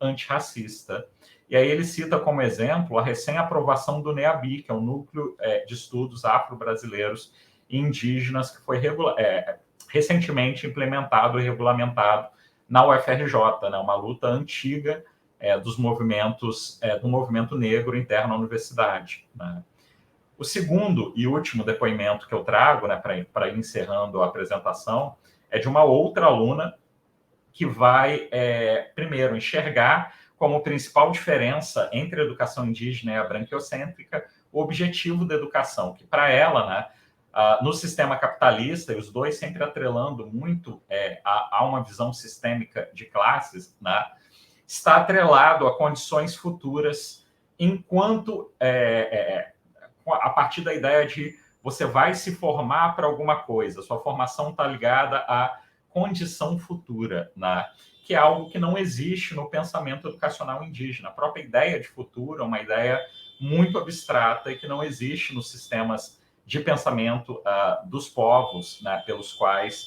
antirracista. E aí ele cita como exemplo a recém-aprovação do NEABI, que é o Núcleo de Estudos Afro-Brasileiros e Indígenas, que foi recentemente implementado e regulamentado na UFRJ, né, uma luta antiga dos movimentos, do movimento negro interno à universidade, né. O segundo e último depoimento que eu trago, né, para ir encerrando a apresentação, é de uma outra aluna que vai, primeiro, enxergar como principal diferença entre a educação indígena e a branquiocêntrica o objetivo da educação, que para ela, né, no sistema capitalista, e os dois sempre atrelando muito a uma visão sistêmica de classes, né, está atrelado a condições futuras, enquanto a partir da ideia de você vai se formar para alguma coisa, sua formação está ligada à condição futura, né? Que é algo que não existe no pensamento educacional indígena. A própria ideia de futuro é uma ideia muito abstrata e que não existe nos sistemas de pensamento dos povos, né, pelos quais,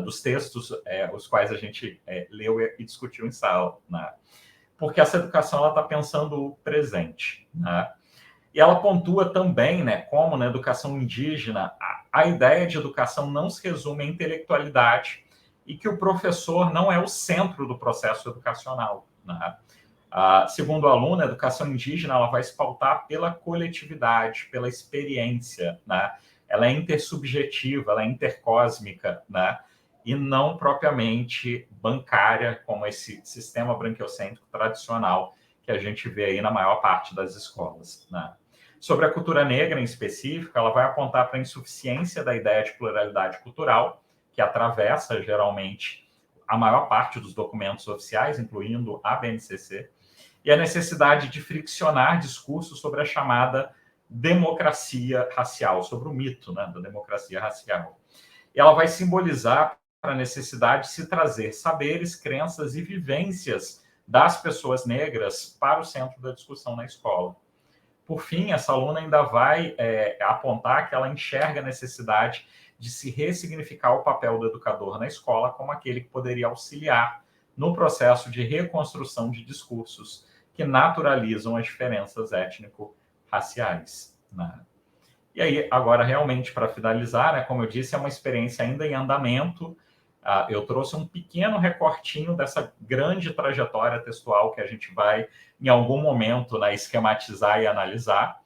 dos textos os quais a gente leu e discutiu em sala, né? Porque essa educação está pensando o presente, né? E ela pontua também, né, como na educação indígena, a ideia de educação não se resume à intelectualidade e que o professor não é o centro do processo educacional, né? Segundo a aluna, a educação indígena ela vai se pautar pela coletividade, pela experiência, né? Ela é intersubjetiva, ela é intercósmica, né? E não propriamente bancária, como esse sistema branquiocêntrico tradicional que a gente vê aí na maior parte das escolas, né? Sobre a cultura negra em específico, ela vai apontar para a insuficiência da ideia de pluralidade cultural, que atravessa geralmente a maior parte dos documentos oficiais, incluindo a BNCC, e a necessidade de friccionar discursos sobre a chamada democracia racial, sobre o mito, né, da democracia racial. E ela vai simbolizar a necessidade de se trazer saberes, crenças e vivências das pessoas negras para o centro da discussão na escola. Por fim, essa aluna ainda vai apontar que ela enxerga a necessidade de se ressignificar o papel do educador na escola como aquele que poderia auxiliar no processo de reconstrução de discursos que naturalizam as diferenças étnico-raciais, né? E aí, agora, realmente, para finalizar, né, como eu disse, é uma experiência ainda em andamento. Eu trouxe um pequeno recortinho dessa grande trajetória textual que a gente vai, em algum momento, né, esquematizar e analisar.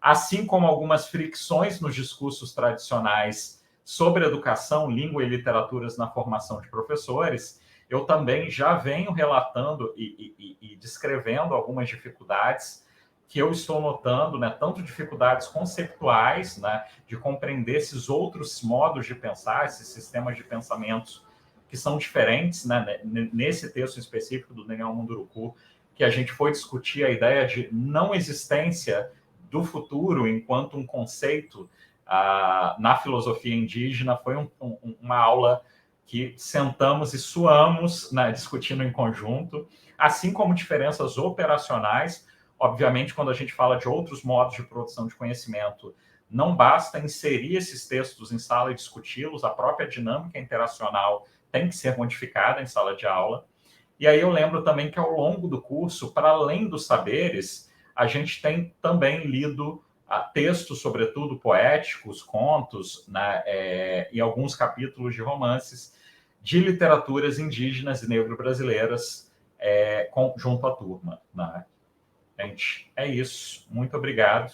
Assim como algumas fricções nos discursos tradicionais sobre educação, língua e literaturas na formação de professores, eu também já venho relatando e descrevendo algumas dificuldades que eu estou notando, né, tanto dificuldades conceituais, né, de compreender esses outros modos de pensar, esses sistemas de pensamentos que são diferentes, né, nesse texto específico do Daniel Munduruku, que a gente foi discutir a ideia de não existência do futuro enquanto um conceito na filosofia indígena. Foi uma aula que sentamos e suamos, né, discutindo em conjunto, assim como diferenças operacionais. Obviamente, quando a gente fala de outros modos de produção de conhecimento, não basta inserir esses textos em sala e discuti-los, a própria dinâmica interacional tem que ser modificada em sala de aula. E aí eu lembro também que ao longo do curso, para além dos saberes, a gente tem também lido textos, sobretudo poéticos, contos, né, e alguns capítulos de romances de literaturas indígenas e negro-brasileiras junto à turma, né? Gente, é isso. Muito obrigado.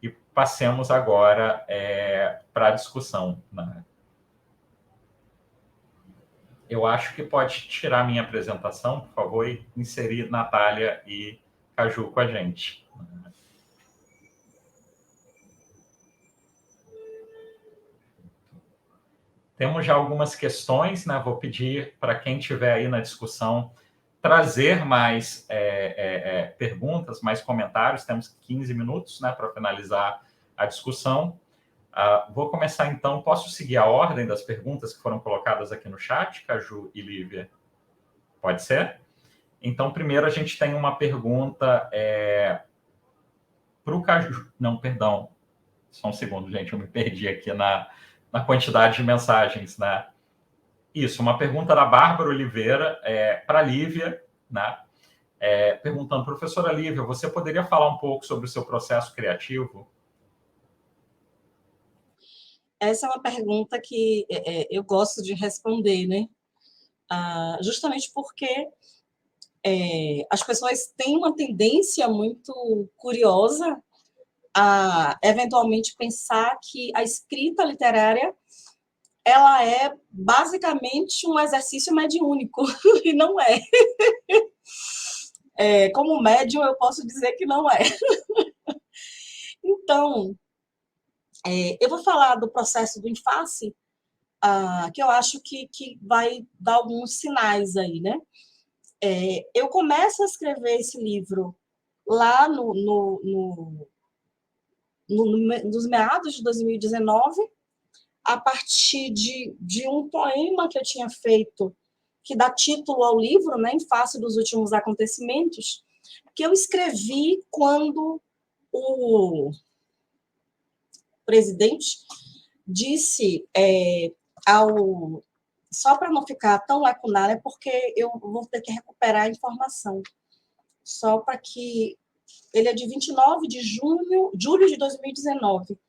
E passemos agora para a discussão, né? Eu acho que pode tirar minha apresentação, por favor, e inserir Natália e Caju com a gente. Temos já algumas questões, né? Vou pedir para quem estiver aí na discussão trazer mais perguntas, mais comentários. Temos 15 minutos, né, para finalizar a discussão. Vou começar, então. Posso seguir a ordem das perguntas que foram colocadas aqui no chat, Caju e Lívia? Pode ser? Então, primeiro a gente tem uma pergunta para o Caju. Não, perdão. Só um segundo, gente. Eu me perdi aqui na quantidade de mensagens, né? Isso, uma pergunta da Bárbara Oliveira para a Lívia né? Perguntando, professora Lívia, você poderia falar um pouco sobre o seu processo criativo? Essa é uma pergunta que eu gosto de responder, né? Justamente porque as pessoas têm uma tendência muito curiosa a, eventualmente, pensar que a escrita literária ela é basicamente um exercício mediúnico, e não é. Como médium, eu posso dizer que não é. Então, eu vou falar do processo do Inface, que eu acho que vai dar alguns sinais aí, né? Eu começo a escrever esse livro lá nos meados de 2019, a partir de um poema que eu tinha feito, que dá título ao livro, né, Em Face dos Últimos Acontecimentos, que eu escrevi quando o presidente disse só para não ficar tão lacunar, é porque eu vou ter que recuperar a informação, só para que ele é de 29 de julho de 2019.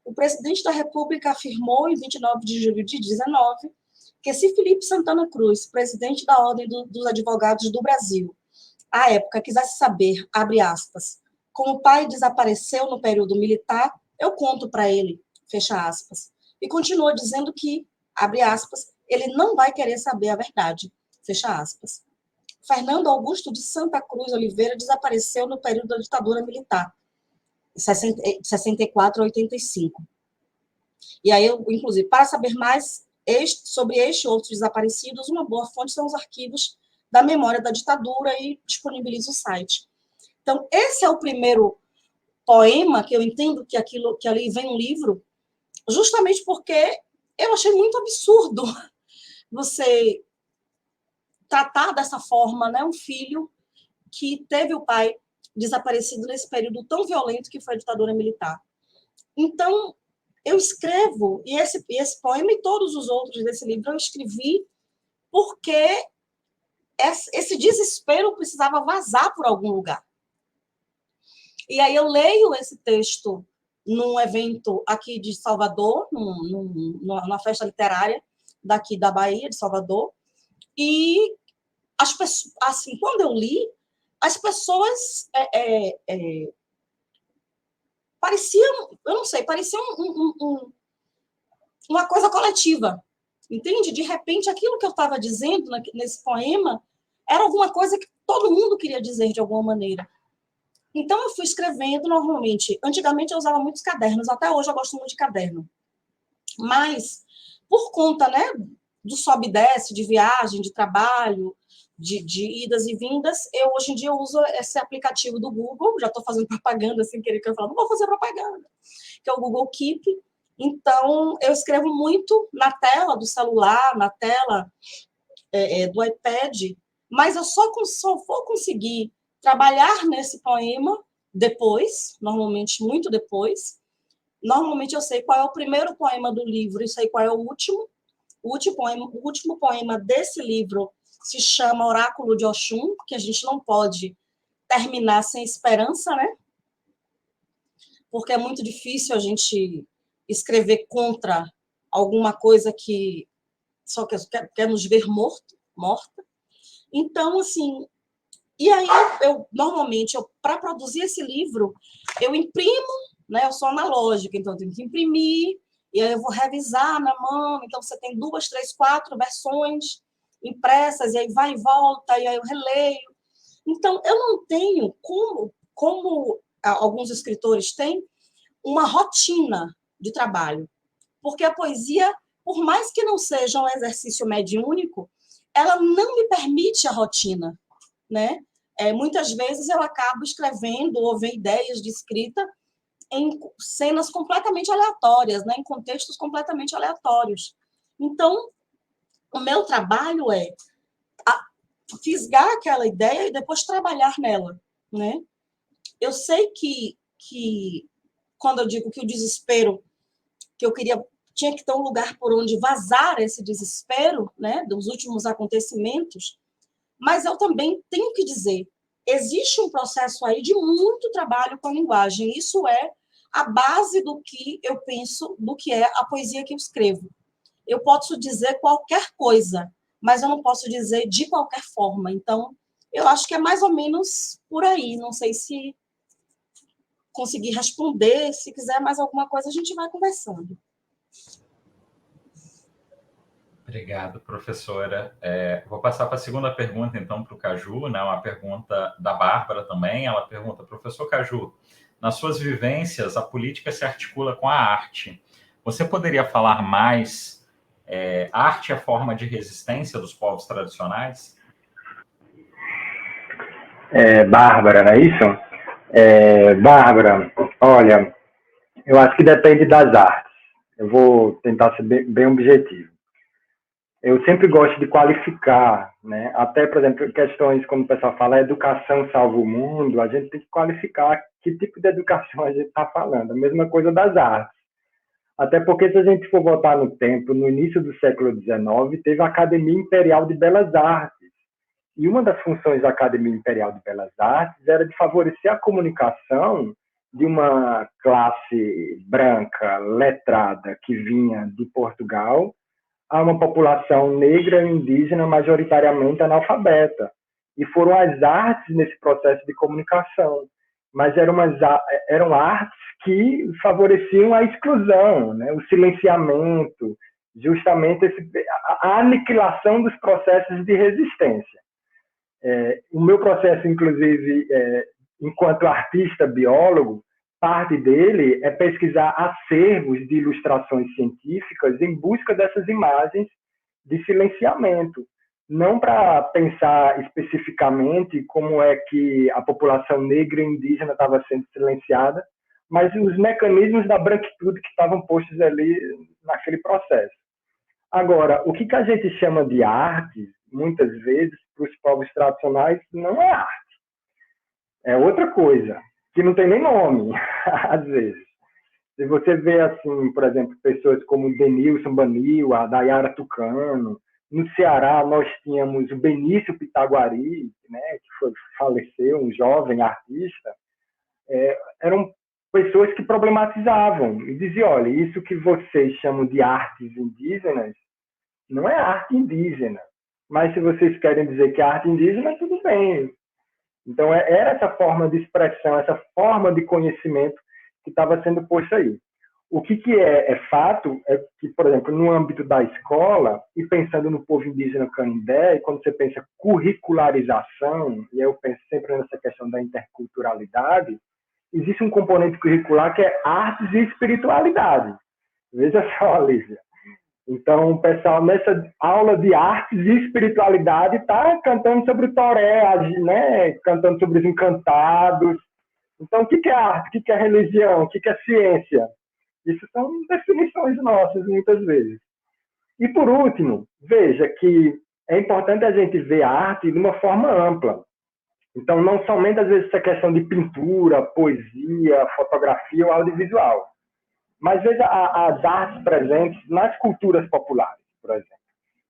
O presidente da República afirmou, em 29 de julho de 2019, que se Felipe Santana Cruz, presidente da Ordem dos Advogados do Brasil, à época, quisesse saber, abre aspas, como o pai desapareceu no período militar, eu conto para ele, fecha aspas. E continua dizendo que, abre aspas, ele não vai querer saber a verdade, fecha aspas. Fernando Augusto de Santa Cruz Oliveira desapareceu no período da ditadura militar, de 64 a 85. E aí, inclusive, para saber mais sobre este e outros desaparecidos, uma boa fonte são os arquivos da memória da ditadura e disponibiliza o site. Então, esse é o primeiro poema que eu entendo que ali vem um livro, justamente porque eu achei muito absurdo você tratar dessa forma, né, um filho que teve o pai desaparecido nesse período tão violento que foi a ditadura militar. Então, eu escrevo, e esse poema e todos os outros desse livro eu escrevi porque esse desespero precisava vazar por algum lugar. E aí eu leio esse texto num evento aqui de Salvador, numa festa literária daqui da Bahia, de Salvador, e as pessoas, assim, quando eu li, as pessoas pareciam, eu não sei, parecia uma coisa coletiva, entende? De repente, aquilo que eu estava dizendo nesse poema era alguma coisa que todo mundo queria dizer de alguma maneira. Então, eu fui escrevendo normalmente. Antigamente, eu usava muitos cadernos, até hoje eu gosto muito de caderno. Mas, por conta, né, do sobe e desce, de viagem, de trabalho, de idas e vindas, eu hoje em dia uso esse aplicativo do Google, já estou fazendo propaganda sem querer, que eu falo, não vou fazer propaganda, que é o Google Keep. Então, eu escrevo muito na tela do celular, na tela do iPad, mas eu só vou conseguir trabalhar nesse poema depois, normalmente muito depois. Normalmente eu sei qual é o primeiro poema do livro e sei qual é o último. O último poema desse livro se chama Oráculo de Oxum, porque a gente não pode terminar sem esperança, né? Porque é muito difícil a gente escrever contra alguma coisa que só quer nos ver morta. Então, assim, e aí normalmente, para produzir esse livro, eu imprimo, né? Eu sou analógica, então eu tenho que imprimir, e aí eu vou revisar na mão, então você tem 2, 3, 4 versões impressas, e aí vai e volta, e aí eu releio. Então, eu não tenho, como alguns escritores têm, uma rotina de trabalho. Porque a poesia, por mais que não seja um exercício mediúnico, ela não me permite a rotina, né? Muitas vezes eu acabo escrevendo ou vendo ideias de escrita em cenas completamente aleatórias, né? Em contextos completamente aleatórios. Então, o meu trabalho é fisgar aquela ideia e depois trabalhar nela, né? Eu sei que quando eu digo que o desespero, que eu tinha que ter um lugar por onde vazar esse desespero, né, dos últimos acontecimentos, Mas eu também tenho que dizer, existe um processo aí de muito trabalho com a linguagem. Isso é a base do que eu penso, do que é a poesia que eu escrevo. Eu posso dizer qualquer coisa, mas eu não posso dizer de qualquer forma. Então, eu acho que é mais ou menos por aí. Não sei se consegui responder. Se quiser mais alguma coisa, a gente vai conversando. Obrigado, professora. Vou passar para a segunda pergunta, então, para o Caju, né? Uma pergunta da Bárbara também. Ela pergunta, professor Caju, nas suas vivências, a política se articula com a arte. Você poderia falar mais? Arte é forma de resistência dos povos tradicionais? Bárbara, não é isso? Bárbara, olha, eu acho que depende das artes. Eu vou tentar ser bem objetivo. Eu sempre gosto de qualificar, né? Até, por exemplo, questões como o pessoal fala, educação salva o mundo, a gente tem que qualificar que tipo de educação a gente está falando. A mesma coisa das artes. Até porque, se a gente for voltar no tempo, no início do século XIX, teve a Academia Imperial de Belas Artes. E uma das funções da Academia Imperial de Belas Artes era de favorecer a comunicação de uma classe branca, letrada, que vinha de Portugal, a uma população negra e indígena majoritariamente analfabeta. E foram as artes nesse processo de comunicação. Mas eram artes que favoreciam a exclusão, né? O silenciamento, justamente a aniquilação dos processos de resistência. O meu processo, inclusive, enquanto artista biólogo, parte dele é pesquisar acervos de ilustrações científicas em busca dessas imagens de silenciamento. Não para pensar especificamente como é que a população negra e indígena estava sendo silenciada, mas os mecanismos da branquitude que estavam postos ali naquele processo. Agora, o que a gente chama de arte, muitas vezes, para os povos tradicionais, não é arte. É outra coisa, que não tem nem nome, às vezes. Se você vê, assim, por exemplo, pessoas como Denilson Banil, a Dayara Tucano, no Ceará nós tínhamos o Benício Pitaguari, né, que faleceu, um jovem artista, eram pessoas que problematizavam e diziam, olha, isso que vocês chamam de artes indígenas não é arte indígena, mas se vocês querem dizer que é arte indígena, tudo bem. Então, era essa forma de expressão, essa forma de conhecimento que estava sendo posta aí. O que é fato é que, por exemplo, no âmbito da escola, e pensando no povo indígena Canindé, e quando você pensa curricularização, e eu penso sempre nessa questão da interculturalidade, existe um componente curricular que é artes e espiritualidade. Veja só, Lívia. Então, o pessoal, nessa aula de artes e espiritualidade, está cantando sobre o toré, né? Cantando sobre os encantados. Então, o que é arte? O que é religião? O que é ciência? Isso são definições nossas, muitas vezes. E, por último, veja que é importante a gente ver a arte de uma forma ampla. Então, não somente, às vezes, essa questão de pintura, poesia, fotografia ou audiovisual. Mas veja as artes presentes nas culturas populares, por exemplo.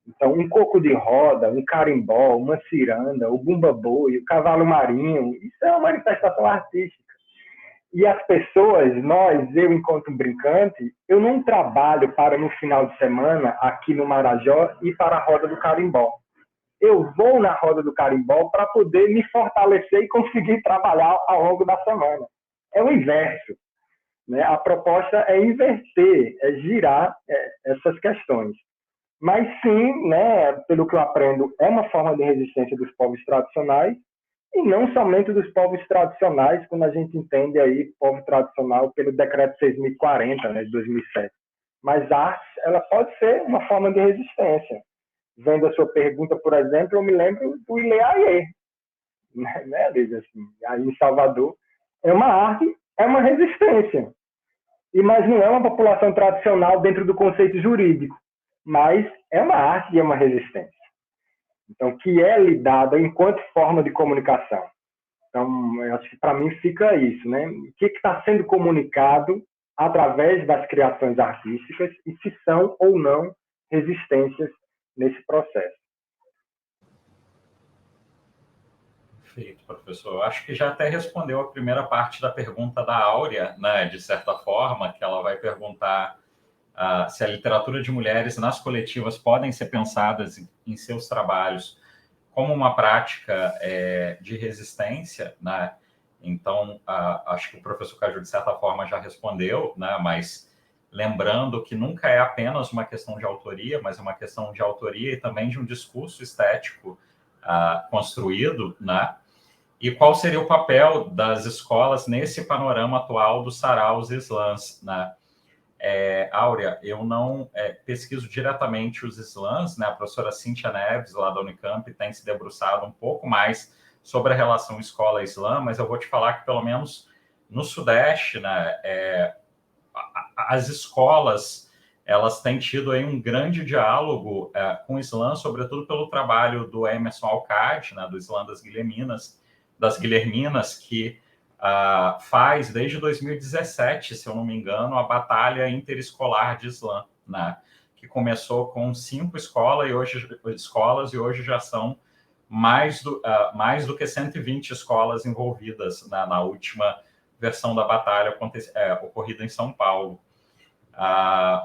Então, um coco de roda, um carimbó, uma ciranda, o bumba-boi, o cavalo marinho, isso é uma manifestação artística. E as pessoas, eu enquanto brincante, eu não trabalho para no final de semana, aqui no Marajó, ir para a roda do carimbó. Eu vou na roda do carimbó para poder me fortalecer e conseguir trabalhar ao longo da semana. É o inverso. Né? A proposta é inverter, é girar essas questões. Mas sim, né, pelo que eu aprendo, é uma forma de resistência dos povos tradicionais, e não somente dos povos tradicionais, quando a gente entende aí povo tradicional pelo decreto 6.040, né, de 2007. Mas a arte, ela pode ser uma forma de resistência. Vendo a sua pergunta, por exemplo, eu me lembro do Ileaie, né, assim, aí em Salvador. É uma arte, é uma resistência. Mas não é uma população tradicional dentro do conceito jurídico, mas é uma arte e é uma resistência. Então, que é lidada enquanto forma de comunicação. Então, eu acho que para mim fica isso, né? O que está sendo comunicado através das criações artísticas e se são ou não resistências nesse processo. Perfeito, professor. Eu acho que já até respondeu a primeira parte da pergunta da Áurea, né, de certa forma, que ela vai perguntar se a literatura de mulheres nas coletivas podem ser pensadas em seus trabalhos como uma prática de resistência, né? Então, acho que o professor Caju, de certa forma, já respondeu, né? Mas lembrando que nunca é apenas uma questão de autoria, mas é uma questão de autoria e também de um discurso estético construído, né? E qual seria o papel das escolas nesse panorama atual dos saraus e slams, né? Áurea, eu não pesquiso diretamente os slams, né? A professora Cíntia Neves, lá da Unicamp, tem se debruçado um pouco mais sobre a relação escola-slam, mas eu vou te falar que, pelo menos no Sudeste, né, as escolas elas têm tido aí um grande diálogo com o slam, sobretudo pelo trabalho do Emerson Alcade, né, do slam das Guilherminas, que faz desde 2017, se eu não me engano, a batalha interescolar de slam, né, que começou com 5 escolas e hoje já são mais do que 120 escolas envolvidas na última versão da batalha ocorrida em São Paulo.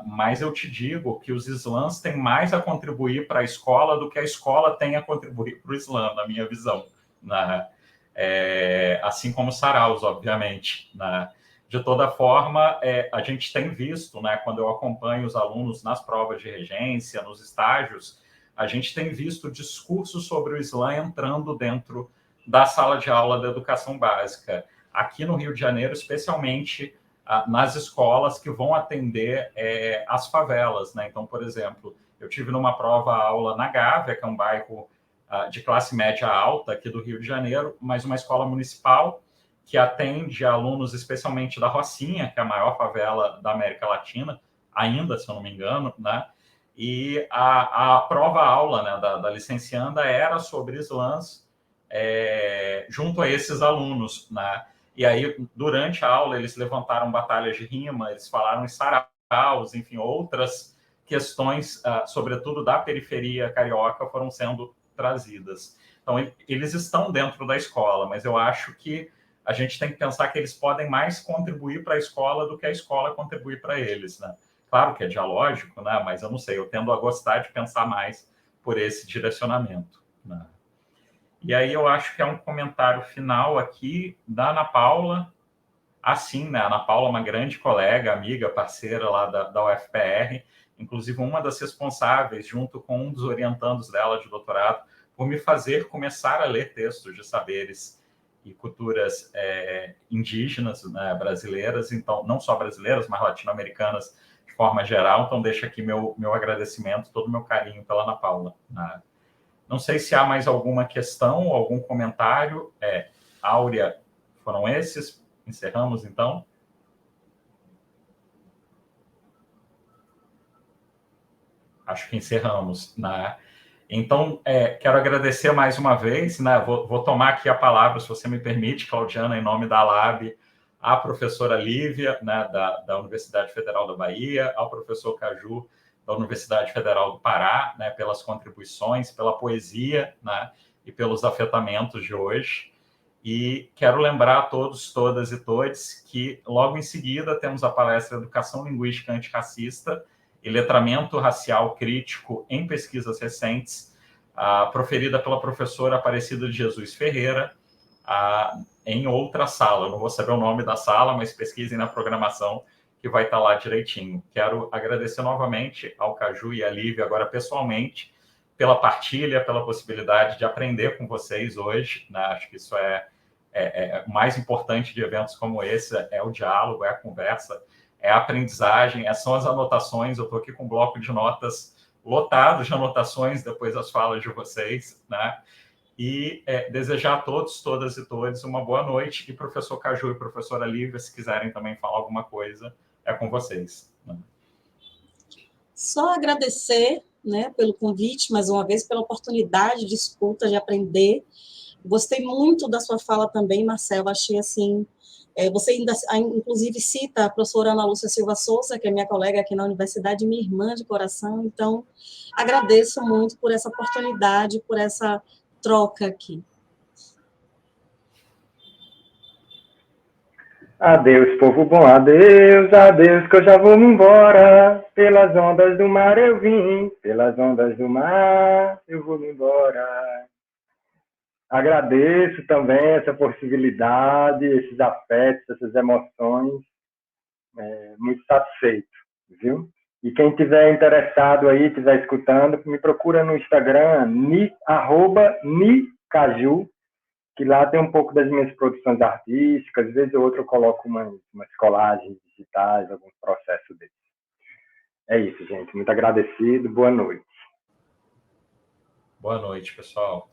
Mas eu te digo que os slams têm mais a contribuir para a escola do que a escola tem a contribuir para o slam, na minha visão, né? Assim como os saraus, obviamente, né? De toda forma, a gente tem visto, né, quando eu acompanho os alunos nas provas de regência, nos estágios, a gente tem visto discursos sobre o slam entrando dentro da sala de aula da educação básica. Aqui no Rio de Janeiro, especialmente nas escolas que vão atender as favelas, né? Então, por exemplo, eu tive numa prova-aula na Gávea, que é um bairro de classe média alta aqui do Rio de Janeiro, mas uma escola municipal que atende alunos especialmente da Rocinha, que é a maior favela da América Latina, ainda, se eu não me engano, né? E a prova-aula, né, da licencianda era sobre slams junto a esses alunos, né? E aí, durante a aula, eles levantaram batalhas de rima, eles falaram em saraus, enfim, outras questões, sobretudo da periferia carioca, foram sendo trazidas. Então, eles estão dentro da escola, mas eu acho que a gente tem que pensar que eles podem mais contribuir para a escola do que a escola contribuir para eles, né? Claro que é dialógico, né? Mas eu não sei, eu tendo a gostar de pensar mais por esse direcionamento, né? E aí eu acho que é um comentário final aqui da Ana Paula. Assim, né? A Ana Paula é uma grande colega, amiga, parceira lá da UFPR, inclusive uma das responsáveis, junto com um dos orientandos dela de doutorado, por me fazer começar a ler textos de saberes e culturas indígenas, né, brasileiras, então não só brasileiras, mas latino-americanas de forma geral. Então deixo aqui meu agradecimento, todo o meu carinho pela Ana Paula, né? Não sei se há mais alguma questão, algum comentário. Áurea, foram esses? Encerramos, então? Acho que encerramos, né? Então, quero agradecer mais uma vez, né? Vou tomar aqui a palavra, se você me permite, Claudiana, em nome da LAB, à professora Lívia, né, da Universidade Federal da Bahia, ao professor Caju, da Universidade Federal do Pará, né, pelas contribuições, pela poesia, né, e pelos afetamentos de hoje. E quero lembrar a todos, todas e todes que logo em seguida temos a palestra Educação Linguística Antirracista e Letramento Racial Crítico em Pesquisas Recentes, proferida pela professora Aparecida de Jesus Ferreira, em outra sala. Eu não vou saber o nome da sala, mas pesquisem na programação que vai estar lá direitinho. Quero agradecer novamente ao Caju e à Lívia, agora pessoalmente, pela partilha, pela possibilidade de aprender com vocês hoje, né? Acho que isso o mais importante de eventos como esse, é o diálogo, é a conversa, é a aprendizagem, são as anotações. Eu estou aqui com um bloco de notas lotado de anotações depois das falas de vocês, né? E desejar a todos, todas e todos uma boa noite. E professor Caju e professora Lívia, se quiserem também falar alguma coisa, é com vocês, né? Só agradecer, né, pelo convite, mais uma vez, pela oportunidade de escuta, de aprender. Gostei muito da sua fala também, Marcelo. Achei assim, você ainda, inclusive, cita a professora Ana Lúcia Silva Souza, que é minha colega aqui na universidade, minha irmã de coração. Então, agradeço muito por essa oportunidade, por essa troca aqui. Adeus, povo bom, adeus, que eu já vou me embora. Pelas ondas do mar eu vim, pelas ondas do mar eu vou me embora. Agradeço também essa possibilidade, esses afetos, essas emoções. Muito satisfeito, viu? E quem tiver interessado aí, tiver escutando, me procura no Instagram, @nicaju, que lá tem um pouco das minhas produções artísticas, às vezes ou outra eu coloco umas colagens digitais, alguns processos desses. É isso, gente. Muito agradecido. Boa noite. Boa noite, pessoal.